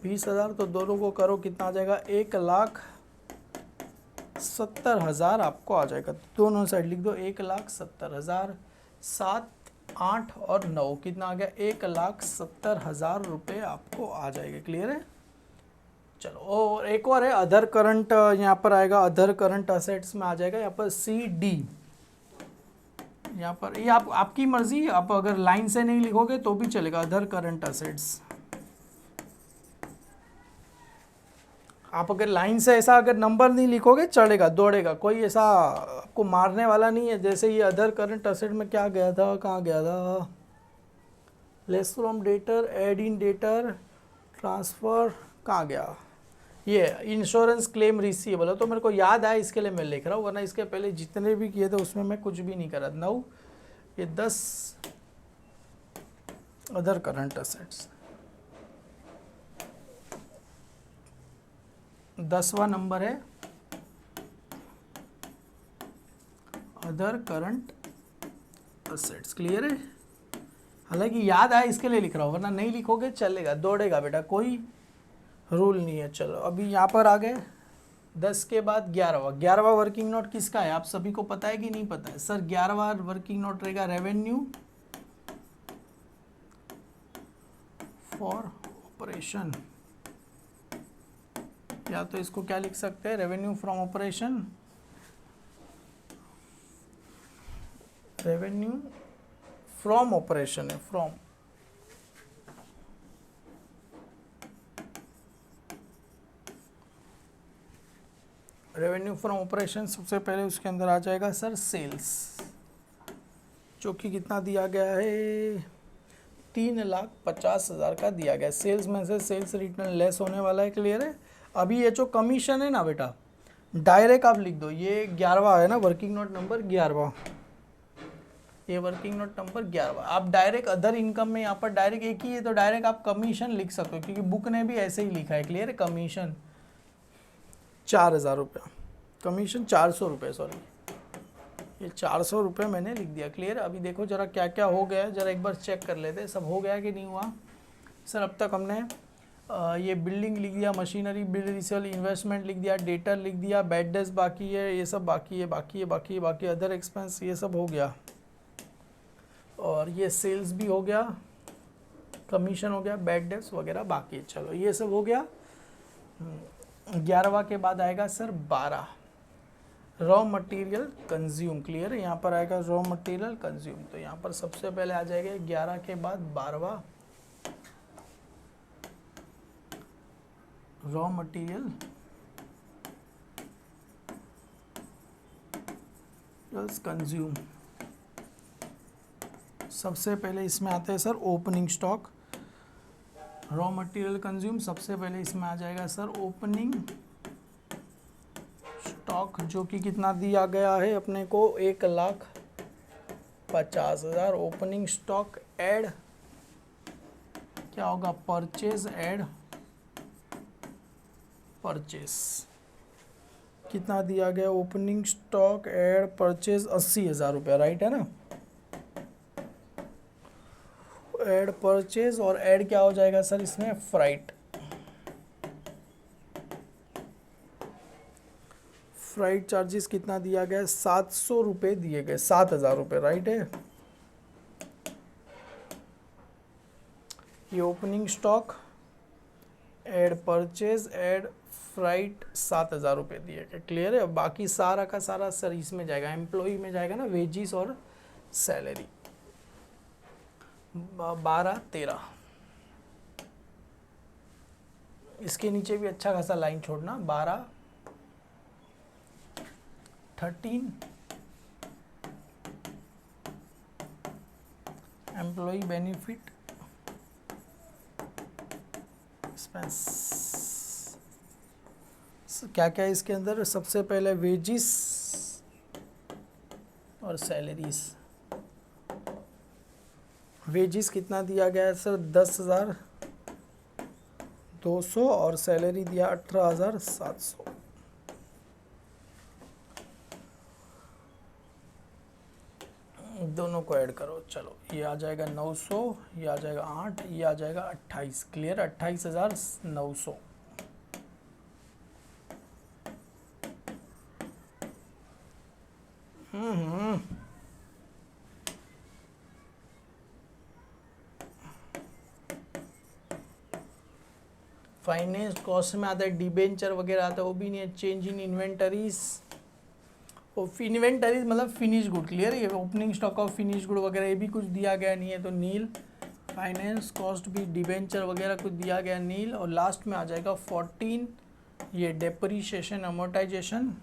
20,000, तो दोनों को करो कितना आ जाएगा, 1,70,000 आपको आ जाएगा। दोनों साइड लिख दो, 1,70,000, 7 8 और 9 कितना आ गया, 1,70,000 रुपये आपको आ जाएगा। क्लियर है। चलो, और एक और है अदर करंट, यहाँ पर आएगा अदर करंट असेट्स में आ जाएगा यहाँ पर CD। यहाँ पर ये आपकी मर्जी, आप अगर लाइन से नहीं लिखोगे तो भी चलेगा, अदर करंट असेट्स। आप अगर लाइन से ऐसा अगर नंबर नहीं लिखोगे चलेगा, दौड़ेगा, कोई ऐसा आपको मारने वाला नहीं है। जैसे ये अदर करंट असेट में क्या गया था, कहाँ गया था, less from debtor, add in debtor, transfer, कहाँ गया, ये इंश्योरेंस क्लेम रिसीवेबल है, तो मेरे को याद आया इसके लिए मैं लिख रहा हूँ, वरना इसके पहले जितने भी किए थे उसमें मैं कुछ भी नहीं करा। 9 ये 10 अदर करंट असेट्स। 10वां नंबर है अदर करंट असेट्स। क्लियर है। हालांकि याद आया इसके लिए लिख रहा हूँ, वरना नहीं लिखोगे चलेगा, दौड़ेगा बेटा, कोई रूल नहीं है। चलो अभी यहाँ पर आ गए 10 के बाद 11वां वर्किंग नोट किसका है, आप सभी को पता है कि नहीं पता है सर। 11वां वर्किंग नोट रहेगा रेवेन्यू फॉर ऑपरेशन, या तो इसको क्या लिख सकते हैं, revenue from operation, revenue from operation है, फ्रॉम। रेवेन्यू फ्रॉम ऑपरेशन सबसे पहले उसके अंदर आ जाएगा सर सेल्स, जो कि कितना दिया गया है, 3,50,000 का दिया गया। सेल्स में से सेल्स रिटर्न लेस होने वाला है। क्लियर है। अभी ये जो कमीशन है ना बेटा, डायरेक्ट आप लिख दो, ये 11वां है ना वर्किंग नोट नंबर 11वां, ये वर्किंग नोट नंबर 11वां। आप डायरेक्ट अदर इनकम में यहाँ पर डायरेक्ट एक ही है, तो डायरेक्ट आप कमीशन लिख सकते हो, क्योंकि बुक ने भी ऐसे ही लिखा है। क्लियर है। कमीशन 4,000 रुपया, कमीशन 400 रुपये, सॉरी ये 400 रुपये मैंने लिख दिया। क्लियर। अभी देखो जरा क्या क्या हो गया है, जरा एक बार चेक कर लेते हैं सब हो गया कि नहीं हुआ। सर अब तक हमने ये बिल्डिंग लिख दिया, मशीनरी, बिल्ड रिसेल, इन्वेस्टमेंट लिख दिया, डेटर लिख दिया, बैड डेट्स बाकी है, ये सब बाकी है, बाकी अदर एक्सपेंस ये सब हो गया, और ये सेल्स भी हो गया, कमीशन हो गया, बैड डेट्स वगैरह बाकी है। चलो ये सब हो गया। 11वां के बाद आएगा sir 12, raw material consume. Clear है। यहाँ पर आएगा रॉ मटेरियल कंज्यूम, तो यहाँ पर सबसे पहले आ जाएगा 11 के बाद 12वां, रॉ मटेरियल कंज्यूम। सबसे पहले इसमें आते हैं sir opening stock, raw material consume. सबसे पहले इसमें आ जाएगा सर ओपनिंग स्टॉक, जो कि कितना दिया गया है अपने को 1,50,000। ओपनिंग स्टॉक ऐड क्या होगा, परचेज ऐड परचेज, कितना दिया गया, ओपनिंग स्टॉक ऐड परचेज 80,000 रुपया, राइट है ना। ऐड परचेज और ऐड क्या हो जाएगा सर इसमें, फ्राइट। फ्राइट चार्जेस कितना दिया गया, 700 रुपये दिए गए, 7,000 रुपये, राइट है। ये opening stock add purchase add freight 7,000 रुपये दिए गए। क्लियर है। बाकी सारा का सारा सर इसमें जाएगा, एम्प्लॉय में जाएगा ना, वेजिस और सैलरी। 12, 13, इसके नीचे भी अच्छा खासा लाइन छोड़ना, 12, 13 एम्प्लॉय बेनिफिट एक्सपेंस। क्या क्या है इसके अंदर, सबसे पहले वेजिस और सैलरीज। वेजिस कितना दिया गया है सर, 10,200 और सैलरी दिया 18,700। दोनों को ऐड करो। चलो ये आ जाएगा 900, ये आ जाएगा 8, ये आ जाएगा 28। क्लियर। 28,900। फाइनेंस कॉस्ट में आता है, डिबेंचर वगैरह आता है, वो भी नहीं है। चेंज इन इन्वेंटरीज, इन्वेंटरीज मतलब फिनिश गुड। क्लियर है। ये opening stock of finish good वगैरह ये भी कुछ दिया गया नहीं है, तो नील। फाइनेंस कॉस्ट भी, डिबेंचर वगैरह कुछ दिया गया नील। और लास्ट में आ जाएगा 14, ये depreciation amortisation.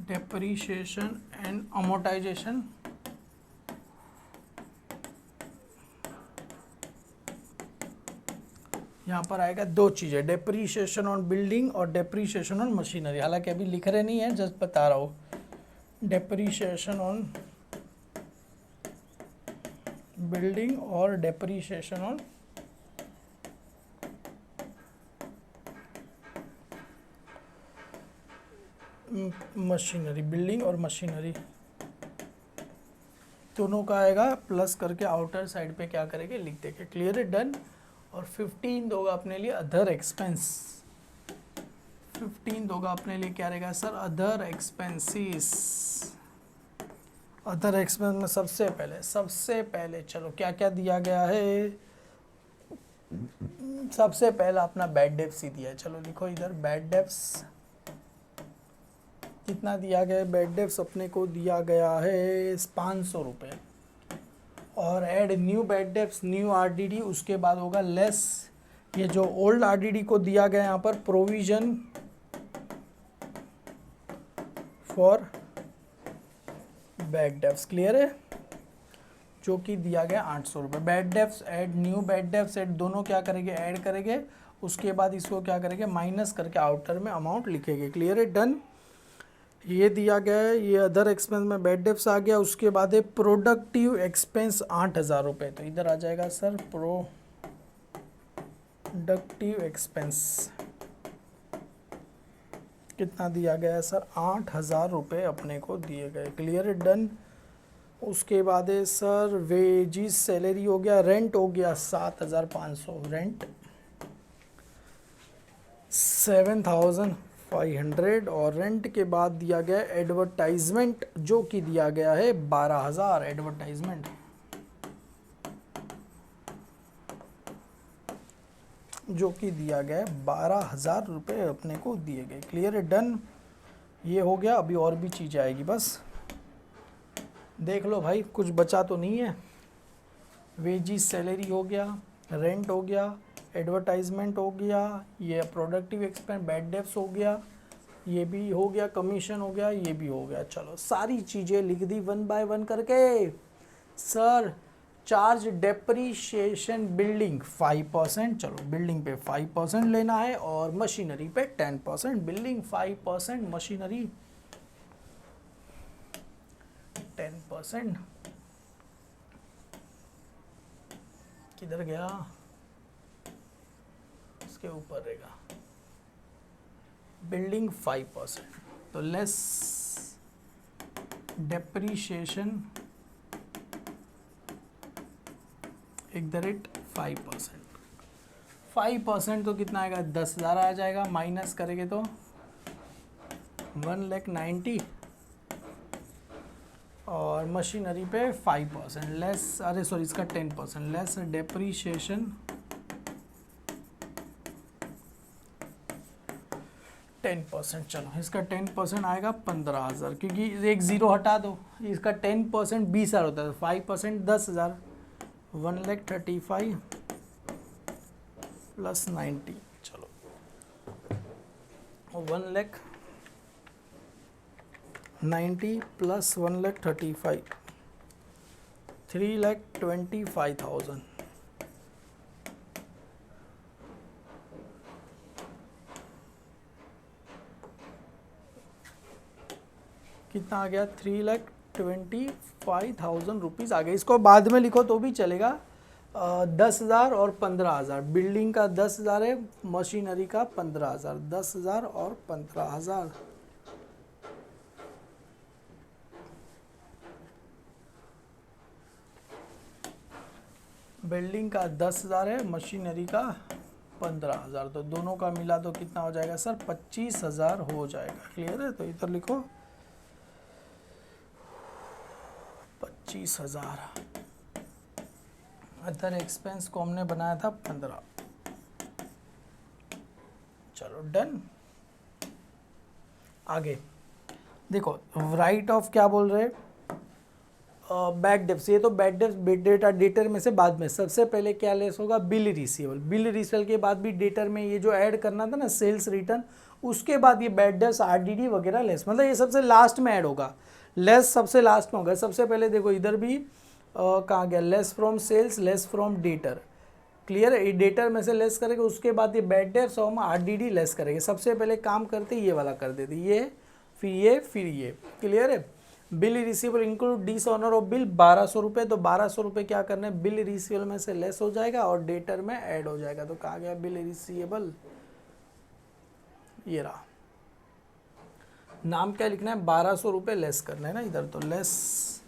Depreciation and amortisation. यहाँ पर आएगा दो चीज़ें, डेप्रीशिएशन ऑन बिल्डिंग और डेप्रीशिएशन ऑन मशीनरी। हालांकि अभी लिख रहे नहीं है, जस्ट बता रहा हूँ। डेप्रीशिएशन ऑन बिल्डिंग और डेप्रीशिएशन ऑन मशीनरी। बिल्डिंग और मशीनरी दोनों का आएगा, प्लस करके आउटर साइड पे क्या करेंगे, लिख देंगे। क्लियर है। डन। और 15 दोगा अपने लिए अदर एक्सपेंस। 15 दोगा अपने लिए क्या रहेगा sir, other expenses. Other expense में सबसे पहले चलो क्या क्या दिया गया है। सबसे पहला अपना बैड डेप्स ही दिया है। चलो लिखो इधर, बैड डेप्स कितना दिया गया है, बैड डेप्स अपने को दिया गया है 500 रुपये। और add new bad debts, new RDD, उसके बाद होगा लेस ये जो ओल्ड आरडीडी को दिया गया यहाँ पर provision for bad debts. Clear है। जो कि दिया गया 800 रुपये। Bad debts add new bad debts add, दोनों क्या करेंगे, ऐड करेंगे। उसके बाद इसको क्या करेंगे, माइनस करके आउटर में अमाउंट लिखेंगे। क्लियर है। डन। ये दिया गया है, ये अदर एक्सपेंस में बैड डेप्स आ गया। उसके बाद है प्रोडक्टिव एक्सपेंस 8,000 रुपये, तो इधर आ जाएगा सर प्रोडक्टिव एक्सपेंस कितना दिया गया है सर, 8,000 रुपये अपने को दिए गए। क्लियर है, डन। उसके बाद है सर वेजिस सैलरी हो गया, रेंट हो गया 7,500, रेंट 7,500, और रेंट के बाद दिया गया एडवर्टाइजमेंट जो कि दिया गया है 12,000 एडवर्टाइजमेंट, जो कि दिया गया है 12,000 रुपये अपने को दिए गए। क्लियर है, डन। ये हो गया। अभी और भी चीज़ आएगी, बस देख लो भाई, कुछ बचा तो नहीं है। वेजिस सैलरी हो गया, रेंट हो गया, एडवर्टाइजमेंट हो गया, ये प्रोडक्टिव एक्सपेंस बैड डेप्स हो गया, ये भी हो गया, कमीशन हो गया, ये भी हो गया। चलो सारी चीज़ें लिख दी वन बाय वन करके। सर चार्ज डेप्रीशिएशन बिल्डिंग 5%, चलो बिल्डिंग पे 5% लेना है, और मशीनरी पे 10%। Building 5%, machinery 10%। किधर गया, इसके ऊपर रहेगा। बिल्डिंग 5%, तो लेस डेप्रीशिएशन @ 5%। 5% तो कितना आएगा, 10,000 आ जाएगा। माइनस करेंगे तो 1,90,000, और मशीनरी पे 5% लेस, अरे सॉरी इसका 10% लेस डेप्रीशिएशन 10%। चलो इसका 10% आएगा 15,000, क्योंकि एक ज़ीरो हटा दो। इसका 10% 20,000 होता है, 5% 10,000, 1,35,000 प्लस 90, चलो 1,90,000 प्लस 1,35,000, 3,25,000। कितना आ गया, 3,25,000 रुपीज़ आ गया। इसको बाद में लिखो तो भी चलेगा। 10,000 और 15,000, बिल्डिंग का 10,000 है, मशीनरी का 15,000, 10,000 और 15,000। बिल्डिंग का 10,000 है, मशीनरी का 15,000, तो दोनों का मिला तो कितना हो जाएगा सर, 25,000 हो जाएगा। क्लियर है, तो इधर लिखो 25,000। अदर एक्सपेंस को हमने बनाया था 15। चलो डन। आगे देखो, राइट ऑफ क्या बोल रहे, बैड डेप्स। ये तो बैड डेप्स डेटा डेटर में से बाद में, सबसे पहले क्या लेस होगा, बिल रिसीवेबल। बिल रिसीवेबल के बाद भी डेटर में ये जो ऐड करना था ना सेल्स रिटर्न, उसके बाद ये बैड डेप्स आरडीडी वगैरह लेस, मतलब ये सबसे लास्ट में ऐड होगा। लेस सबसे लास्ट में होगा। सबसे पहले देखो इधर भी कहाँ गया, less from sales, less from debtor. Clear है, डेटर में से लेस करेंगे, उसके बाद ये बैड डेप्स और हम आरडीडी लेस करेंगे। सबसे पहले काम करते ये वाला कर देते, ये फिर ये फिर ये। क्लियर है। Bill receivable include dishonour of bill 1,200 रुपये, तो 1,200 रुपये क्या करना है, बिल रिसीवेबल में से लेस हो जाएगा और डेटर में ऐड हो जाएगा। तो कहा गया बिल रिसीवेबल, ये रहा। नाम क्या लिखना है, 1,200 रुपये लेस करना है ना इधर, तो लेस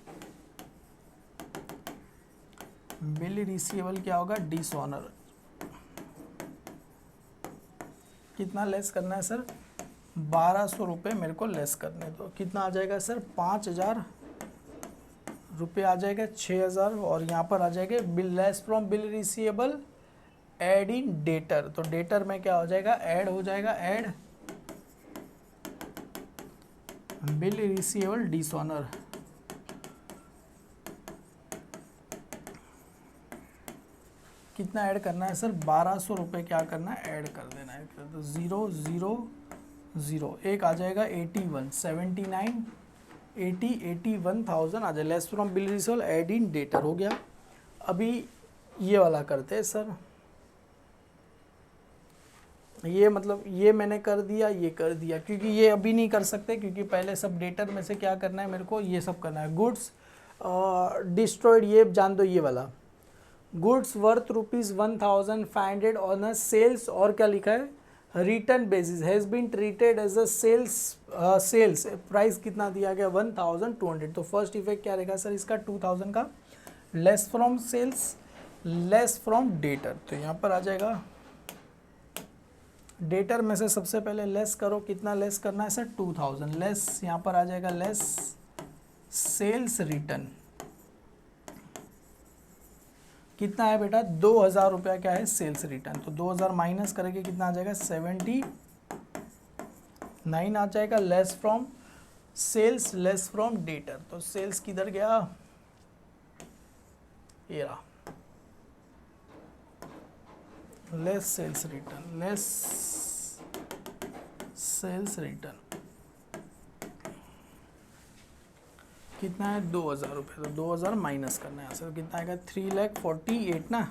बिल रिसीवेबल क्या होगा, डिसऑनर। कितना लेस करना है सर, 1,200 रुपये मेरे को लेस करने दो। कितना आ जाएगा सर, 5,000 रुपये आ जाएगा, 6,000, और यहाँ पर आ जाएगा bill less from bill receivable add in debtor. तो डेटर में क्या हो जाएगा, ऐड हो जाएगा, ऐड बिल रिसीवेबल डिसऑनर। कितना ऐड करना है सर, 1,200 रुपये क्या करना है, ऐड कर देना है। तो 0 0 0, एक आ जाएगा 81 79 80 81,000 आ जाए, less from bill receivable add in debtor हो गया। अभी ये वाला करते हैं सर, ये मतलब ये मैंने कर दिया, ये कर दिया, क्योंकि ये अभी नहीं कर सकते, क्योंकि पहले सब डेटर में से क्या करना है मेरे को, ये सब करना है। गुड्स डिस्ट्रॉयड, ये जान दो, ये वाला goods worth ₹1,500 on a sales, और क्या लिखा है, return basis has been treated as a sales price कितना दिया गया 1,200। तो फर्स्ट इफेक्ट क्या रहेगा सर इसका 2,000 का, less from sales, less from debtor. तो यहाँ पर आ जाएगा डेटर में से सबसे पहले लेस करो, कितना लेस करना है सर 2,000, लेस यहाँ पर आ जाएगा लेस सेल्स रिटर्न, कितना है बेटा 2,000 रुपया क्या है सेल्स रिटर्न। तो 2,000 माइनस करेंगे कितना आ जाएगा 79 आ जाएगा, less from sales, less from debtor. तो सेल्स किधर गया, ये रहा, less sales return, less sales return कितना है 2,000 रुपये। तो 2,000 माइनस करना है यहाँ से, तो कितना आएगा 3,48,000 ना,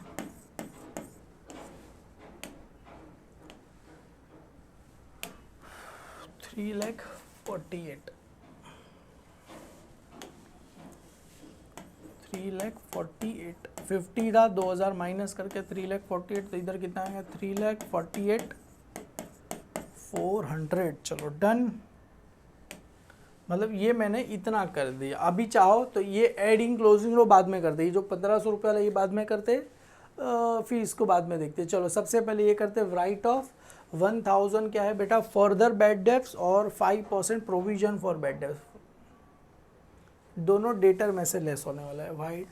$3,48,000 50 था, 2,000 माइनस करके 3,48,000, तो इधर कितना आएगा 3,48,400। चलो डन, मतलब ये मैंने इतना कर दिया। अभी चाहो तो ये एडिंग क्लोजिंग रो बाद में करते, ये जो 1,500 रुपये वाला ये बाद में करते, फिर इसको बाद में देखते। चलो सबसे पहले ये करते, राइट ऑफ 1,000 क्या है बेटा फर्दर बैड डेब्ट्स और 5% प्रोविजन फॉर बैड डेब्ट्स, दोनों डेटर में से लेस होने वाला है। भाई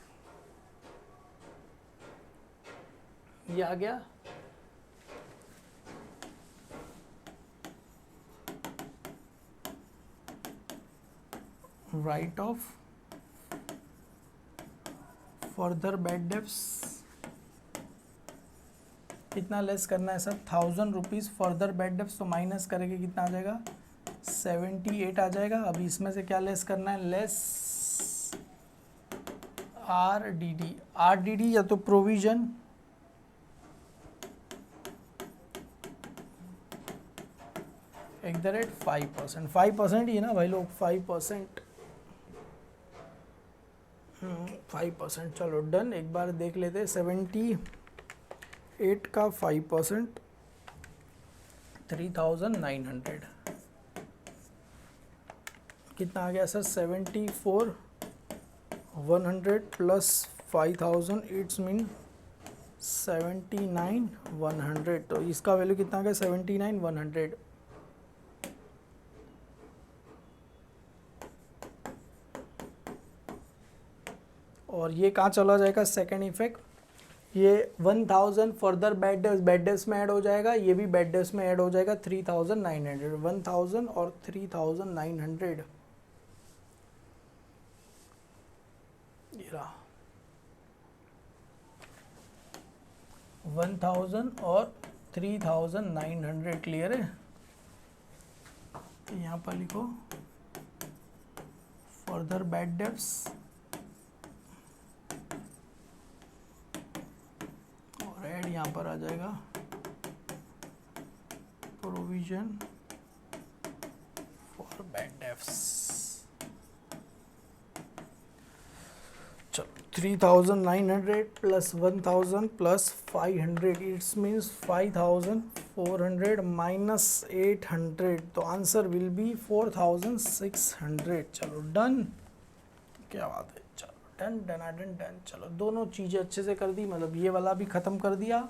ये आ गया, right of further bad debts कितना लेस करना है sir 1,000 rupees further bad debts, तो माइनस करेंगे कितना आ जाएगा 78 आ जाएगा। अभी इसमें से क्या लेस करना है, लेस आरडीडी या तो प्रोविजन, @ 5% ही ना भाई लोग, 5%, 5%। चलो डन, एक बार देख लेते, 78 का 5% 3,900 कितना आ गया सर 74,100 प्लस 5,000 इट्स मीन 79,100। तो इसका वैल्यू कितना आ गया 79,100। और ये कहाँ चला जाएगा सेकेंड इफेक्ट, ये 1,000 फर्दर बैड डेब्ट्स में ऐड हो जाएगा, ये भी बैड डेब्ट्स में ऐड हो जाएगा 3,900, 1,000 और 3,900 ये रहा 1,000 और 3,900 क्लियर है। यहाँ पर लिखो फर्दर बैड डेब्ट्स और ऐड यहाँ पर आ जाएगा प्रोविजन फॉर बैड डेब्ट्स। चलो 3,900 plus 1,000 plus 500 it's means 5,400 minus 800, तो आंसर विल बी 4,600। चलो डन, क्या बात है, चलो डन डन डन डन। चलो दोनों चीज़ें अच्छे से कर दी, मतलब ये वाला भी ख़त्म कर दिया।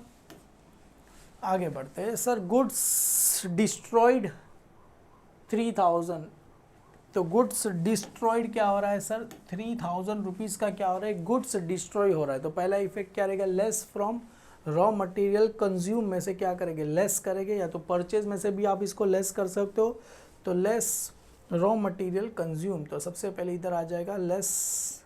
आगे बढ़ते हैं सर, गुड्स डिस्ट्रॉयड 3,000, तो गुड्स डिस्ट्रॉयड क्या हो रहा है सर 3,000 रुपीज़ का क्या हो रहा है, गुड्स डिस्ट्रॉय हो रहा है। तो पहला इफेक्ट क्या रहेगा, less from raw material consume में से क्या करेंगे, लेस करेंगे, या तो परचेज में से भी आप इसको लेस कर सकते हो। तो लेस रॉ मटेरियल कंज्यूम, तो सबसे पहले इधर आ जाएगा लेस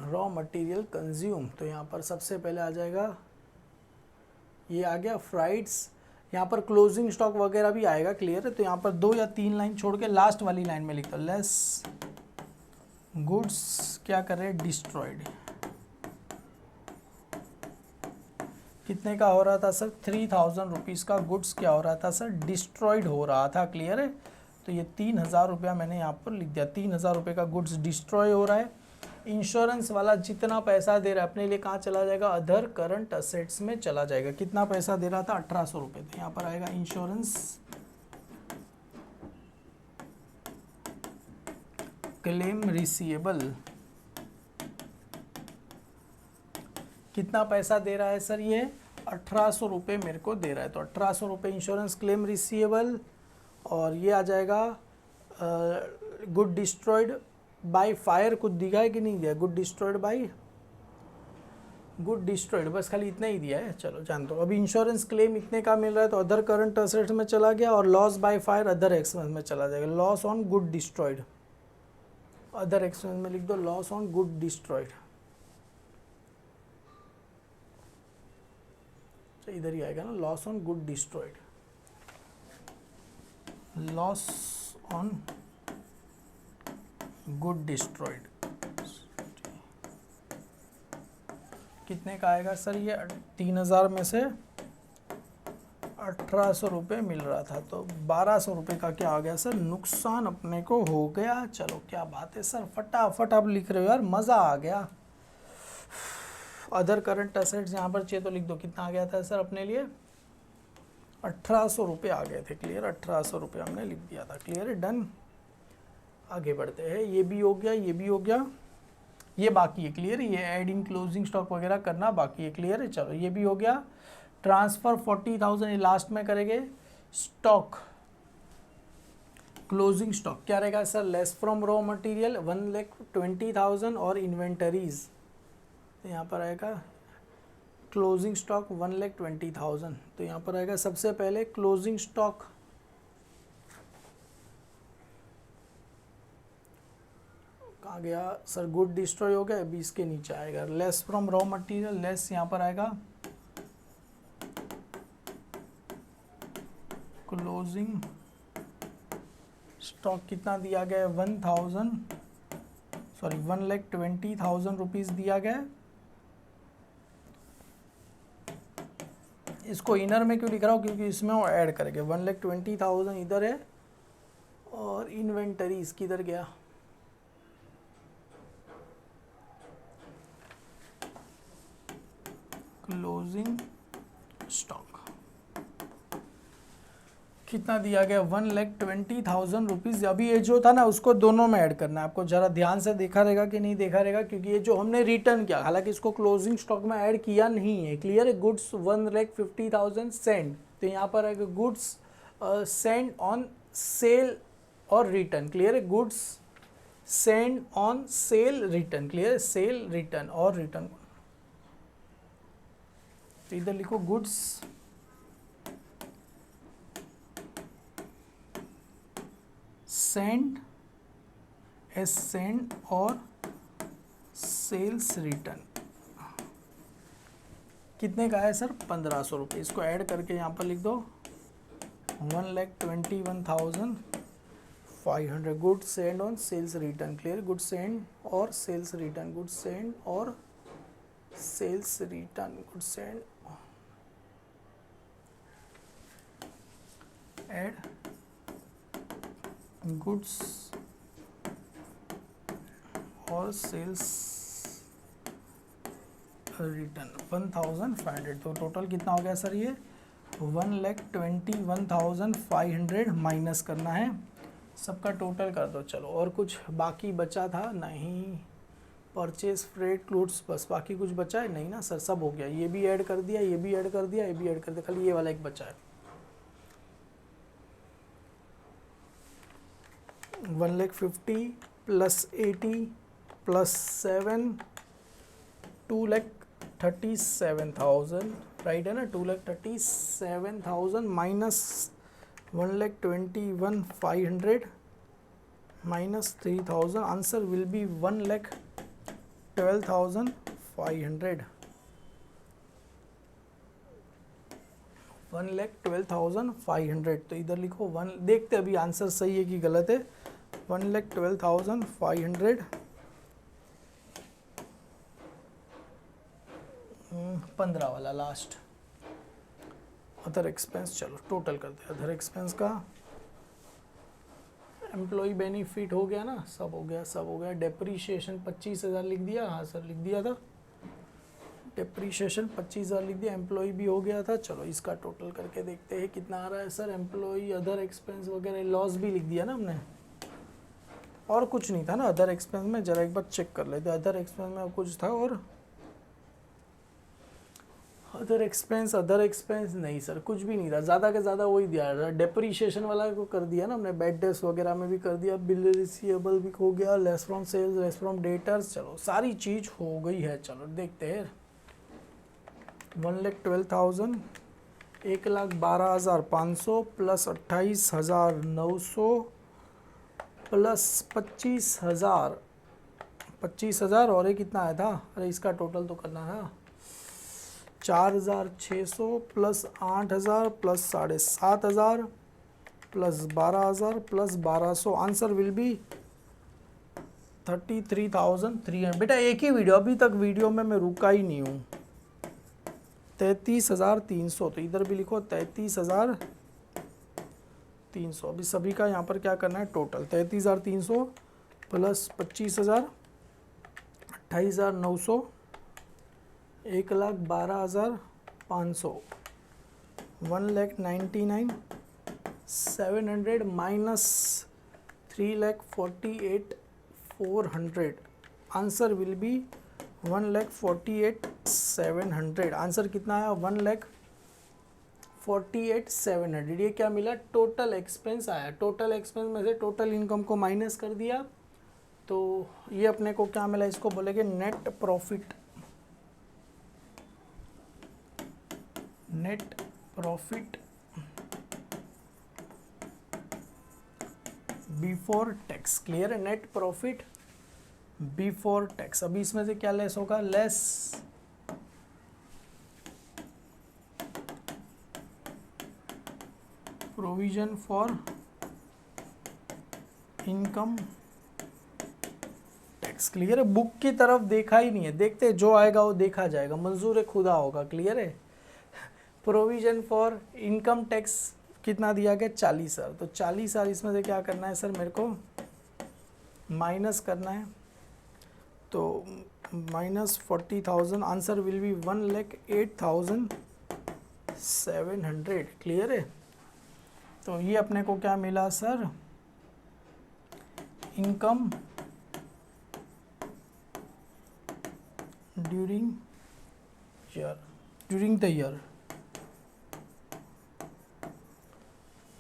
रॉ मटेरियल कंज्यूम, तो यहाँ पर सबसे पहले आ जाएगा, ये आ गया फ्राइड्स, यहाँ पर क्लोजिंग स्टॉक वगैरह भी आएगा, क्लियर है। तो यहाँ पर 2 या 3 लाइन छोड़ के लास्ट वाली लाइन में लिखता हूँ लेस गुड्स क्या कर रहे हैं डिस्ट्रॉयड, कितने का हो रहा था सर? 3000 रुपीज़ का गुड्स क्या हो रहा था सर? डिस्ट्रॉयड हो रहा था। क्लियर है? तो ये 3000 रुपया मैंने यहाँ पर लिख दिया। 3000 रुपये का गुड्स डिस्ट्रॉय हो रहा है। इंश्योरेंस वाला जितना पैसा दे रहा है अपने लिए कहाँ चला जाएगा? अदर करंट असेट्स में चला जाएगा। कितना पैसा दे रहा था? 1800 रुपये। तो यहाँ पर आएगा इंश्योरेंस क्लेम रिसीवेबल। कितना पैसा दे रहा है सर? ये 1800 रुपये मेरे को दे रहा है। तो 1800 रुपये इंश्योरेंस क्लेम रिसीवेबल, और ये आ जाएगा गुड डिस्ट्रॉयड बाय फायर। कुछ दिया है कि नहीं दिया? Good destroyed by, good destroyed, बस खाली इतना ही दिया है। चलो जान दो। अभी इंश्योरेंस क्लेम इतने का मिल रहा है तो अदर करंट असेट्स में चला गया, और loss by fire other expense में चला जाएगा। Loss on good destroyed, other expense में लिख दो लॉस ऑन गुड डिस्ट्रॉयड। तो इधर ही आएगा ना, loss on good destroyed, loss on good destroyed. कितने का आएगा सर? ये 3000 में से 1800 रुपये मिल रहा था, तो 1200 रुपये का क्या आ गया सर? नुकसान अपने को हो गया। चलो क्या बात है सर, फटाफट आप लिख रहे हो यार, मज़ा आ गया। अदर करंट असेट्स यहाँ पर चाहिए तो लिख दो। कितना आ गया था सर अपने लिए? 1800 रुपये आ गए थे। क्लियर? 1800 रुपये हमने लिख दिया था। क्लियर है? डन। आगे बढ़ते हैं। ये भी हो गया, ये भी हो गया, ये बाकी है। क्लियर है? ये एडिंग क्लोजिंग स्टॉक वगैरह करना बाकी है। क्लियर है? चलो ये भी हो गया। ट्रांसफ़र 40,000 ये लास्ट में करेंगे। स्टॉक क्लोजिंग स्टॉक क्या रहेगा sir? Less from raw material 1,20,000 और इन्वेंटरीज, तो यहाँ पर आएगा क्लोजिंग स्टॉक 1,20,000। तो यहाँ पर आएगा सबसे पहले क्लोजिंग स्टॉक, कहाँ गया सर? गुड डिस्ट्रॉय हो गया। अभी इसके नीचे आएगा less from raw material, less यहाँ पर आएगा क्लोजिंग स्टॉक। कितना दिया गया है? 1,20,000 रुपीज़ दिया गया। इसको इनर में क्यों लिख रहा हूँ? क्योंकि इसमें वो ऐड करेंगे। 1,20,000 इधर है, और इन्वेंटरीज किधर गया? क्लोजिंग स्टॉक कितना दिया गया? 1,20,000 रुपीज़। अभी ये जो था ना उसको दोनों में ऐड करना है आपको। ज़रा ध्यान से देखा रहेगा कि नहीं देखा रहेगा, क्योंकि ये जो हमने रिटर्न किया, हालांकि इसको क्लोजिंग स्टॉक में ऐड किया नहीं है। क्लियर है? गुड्स 1,50,000 सेंड, तो यहाँ पर आएगा गुड्स सेंड ऑन सेल और रिटर्न। क्लियर है? Goods send on sale return. Clear है? सेल रिटर्न और रिटर्न। तो इधर लिखो गुड्स सेंड, एस सेंड और सेल्स रिटर्न। कितने का है सर? 1500 रुपये। इसको ऐड करके यहाँ पर लिख दो 1,21,500। Good send on sales return. Clear? Good send और सेल्स रिटर्न, गुड सेंड और sales return, good send add goods और सेल्स रिटर्न 1,500। तो टोटल कितना हो गया सर? ये 1,21,500 माइनस करना है। सबका टोटल कर दो। चलो, और कुछ बाकी बचा था? नहीं। परचेज फ्रेट क्लोथ्स, बस। बाकी कुछ बचा है? नहीं ना सर, सब हो गया। ये भी ऐड कर दिया, ये भी ऐड कर दिया, ये भी ऐड कर दिया, खाली ये वाला एक बचा है। 1,50,000 प्लस 80 प्लस 7, 2,37,000, राइट है ना? 2,37,000 minus 1,21,500 minus 3,000, answer will be 1,12,500। 1,12,500। तो इधर लिखो 1, देखते अभी आंसर सही है कि गलत है। 1,12,500 15 वाला लास्ट। अदर एक्सपेंस, चलो टोटल करते हैं। अदर एक्सपेंस का एम्प्लॉय बेनिफिट हो गया ना, सब हो गया, सब हो गया। डेप्रीशिएशन 25,000 लिख दिया, हाँ सर लिख दिया था। डेप्रीशिएशन 25,000 लिख दिया, एम्प्लॉय भी हो गया था। चलो इसका टोटल करके देखते हैं कितना आ रहा है सर। एम्प्लॉय, अदर एक्सपेंस वगैरह, लॉस भी लिख दिया ना हमने, और कुछ नहीं था ना अदर एक्सपेंस में। जरा एक बार चेक कर लेते, अदर एक्सपेंस में कुछ था और अदर एक्सपेंस नहीं सर, कुछ भी नहीं था, ज़्यादा के ज़्यादा वही दिया। डेप्रीशिएशन वाला को कर दिया ना हमने, बैड डेट्स वगैरह में भी कर दिया, बिल रिसीवेबल भी हो गया, less from sales, less from debtors, चलो सारी चीज़ हो गई है। चलो देखते हैं। 1,12,000, 1,12,500 प्लस 28,900 प्लस 25,000 और ये कितना आया था, अरे इसका टोटल तो करना था। 4,600 plus 8,000 plus 7,500 plus 12,000 plus 1,200, answer will be 33,300। बेटा एक ही वीडियो, अभी तक वीडियो में मैं रुका ही नहीं हूँ। 33,300, तो इधर भी लिखो 33,300। अभी सभी का यहाँ पर क्या करना है, total 33,300 plus 25,000, 28,900, 1,12,500, 1,99,700 minus 3,48,400, answer will be 1,48,700। Answer कितना आया, 1,48,700। ये क्या मिला, टोटल एक्सपेंस आया। टोटल एक्सपेंस में से टोटल इनकम को माइनस कर दिया, तो ये अपने को क्या मिला, इसको बोलेंगे net profit. Net profit before tax, clear है, नेट प्रॉफिट बिफोर टैक्स। अभी इसमें से क्या लेस होगा, less provision for income tax, clear है। बुक की तरफ देखा ही नहीं है, देखते जो आएगा वो देखा जाएगा, मंजूर खुदा होगा, क्लियर है। प्रोविजन फॉर इनकम टैक्स कितना दिया गया, 40,000, तो 40,000 इसमें से क्या करना है सर, मेरे को माइनस करना है, तो minus 40,000, answer will be 1,08,700, clear है। तो ये अपने को क्या मिला sir, income during the year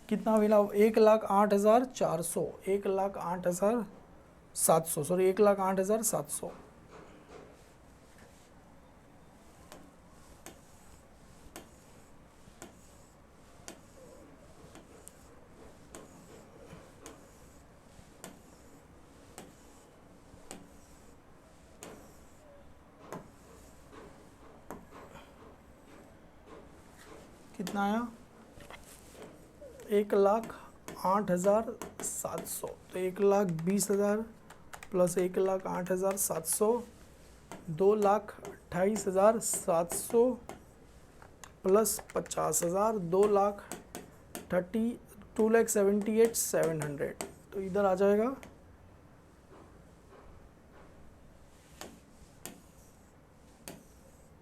कितना मिला, 1,08,400, 1,08,700, सॉरी 1,08,700। कितना आया, 1,08,700, तो 1,20,000 प्लस 1,08,700, 2,28,700 प्लस 50,000, 2,78,700, तो इधर आ जाएगा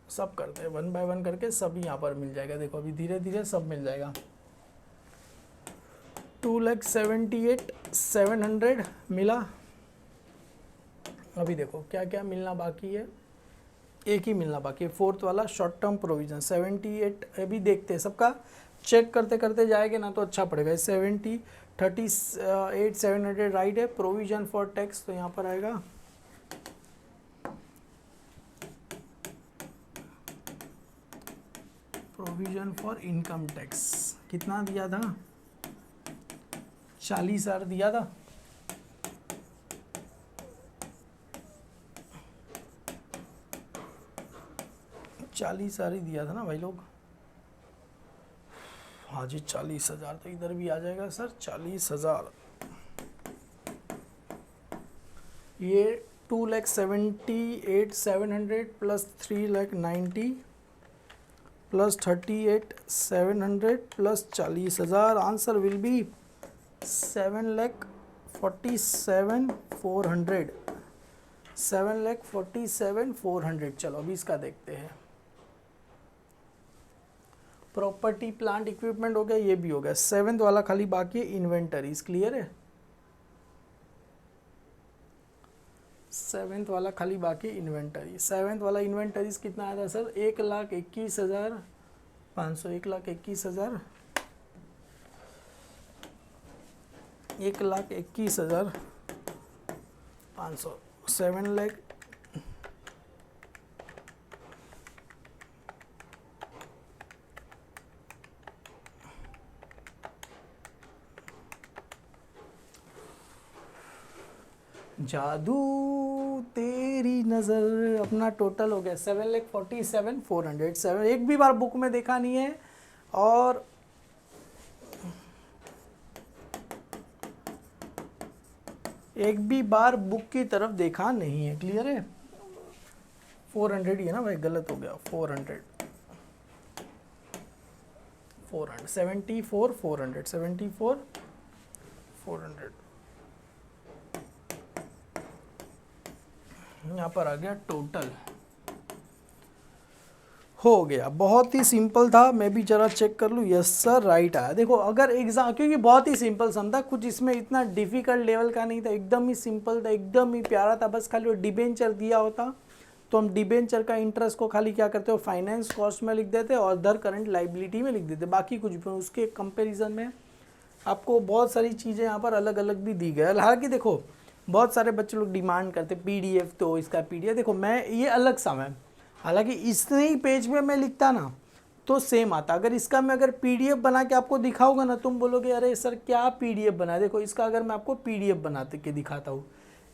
सब करते हैं 1 बाय 1 करके, सभी यहाँ पर मिल जाएगा। देखो अभी धीरे धीरे सब मिल जाएगा। 2,78,700 मिला। अभी देखो क्या क्या मिलना बाकी है, एक ही मिलना बाकी है, फोर्थ वाला शॉर्ट टर्म प्रोविजन 78। अभी देखते हैं, सबका चेक करते करते जाएंगे ना तो अच्छा पड़ेगा। 38,700 राइट है। प्रोविजन फॉर टैक्स, तो यहाँ पर आएगा प्रोविजन फॉर इनकम टैक्स, कितना दिया था, 40,000 दिया था। चालीस ही दिया था ना भाई लोग, हाँ जी 40,000, तो इधर भी आ जाएगा सर 40,000। ये 2,78,700 plus 3,90 plus 38,700 plus 40,000, answer will be 7,47,400, 7,47,400। चलो अभी इसका देखते हैं। प्रॉपर्टी प्लांट इक्विपमेंट हो गया, ये भी हो गया। 7th वाला खाली बाकी है, इन्वेंटरीज। क्लियर है? 7th वाला खाली बाकी इन्वेंटरी। 7th वाला इन्वेंटरीज कितना आया था सर? 1,21,500, 1,21,000, 1,21,500, 7 लाख। जादू तेरी नज़र। अपना टोटल हो गया 7,47,400। 7 एक भी बार बुक में देखा नहीं है और एक भी बार बुक की तरफ देखा नहीं है। क्लियर है? 400 ही है ना भाई, गलत हो गया। 400, 74, 400, 74, 400। यहाँ पर आ गया टोटल। हो गया, बहुत ही सिंपल था। मैं भी जरा चेक कर लूँ। यस सर, राइट आया। देखो अगर एग्जाम, क्योंकि बहुत ही सिंपल सम था, कुछ इसमें इतना डिफिकल्ट लेवल का नहीं था, एकदम ही सिंपल था, एकदम ही प्यारा था। बस खाली वो डिबेंचर दिया होता तो हम डिबेंचर का इंटरेस्ट को खाली क्या करते हो, फाइनेंस कॉस्ट में लिख देते और अदर करंट लाइबिलिटी में लिख देते, बाकी कुछ भी। उसके कंपेरिजन में आपको बहुत सारी चीज़ें यहाँ पर अलग अलग भी दी गई। हालांकि देखो बहुत सारे बच्चे लोग डिमांड करते पीडीएफ, तो इसका पीडीएफ देखो मैं ये अलग सा है। हालांकि इतने ही पेज में मैं लिखता ना तो सेम आता। अगर इसका मैं अगर पीडीएफ बना के आपको दिखाऊंगा ना, तुम बोलोगे अरे सर क्या पीडीएफ बना। देखो इसका अगर मैं आपको पीडीएफ बनाते के दिखाता हूँ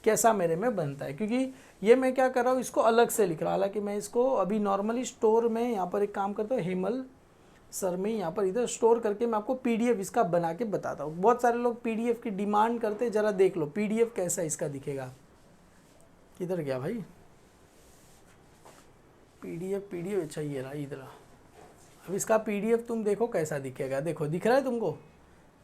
कैसा मेरे में बनता है, क्योंकि ये मैं क्या कर रहा हूँ, इसको अलग से लिख रहा हूँ। हालांकि मैं इसको अभी नॉर्मली स्टोर में यहाँ पर एक काम करता हूँ, हेमल सर में यहाँ पर इधर स्टोर करके मैं आपको पीडीएफ इसका बना के बताता हूँ। बहुत सारे लोग पीडीएफ की डिमांड करते, जरा देख लो पीडीएफ कैसा इसका दिखेगा। किधर गया भाई पीडीएफ? पीडीएफ चाहिए रहा इधर। अब इसका पीडीएफ तुम देखो कैसा दिखेगा। देखो दिख रहा है तुमको?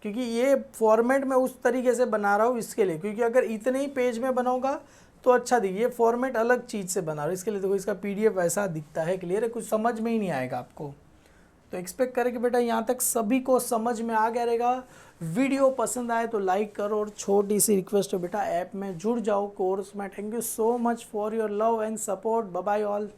क्योंकि ये फॉर्मेट मैं उस तरीके से बना रहा हूँ इसके लिए, क्योंकि अगर इतने ही पेज में बनाऊंगा तो अच्छा दिखे। ये फॉर्मेट अलग चीज़ से बना रहा हूँ इसके लिए। देखो इसका पीडीएफ ऐसा दिखता है। क्लियर है? कुछ समझ में ही नहीं आएगा आपको। तो एक्सपेक्ट करें कि बेटा यहाँ तक सभी को समझ में आ गया रहेगा। वीडियो पसंद आए तो लाइक करो और छोटी सी रिक्वेस्ट है बेटा ऐप में जुड़ जाओ कोर्स में। Thank you so much for your love and support. Bye bye all.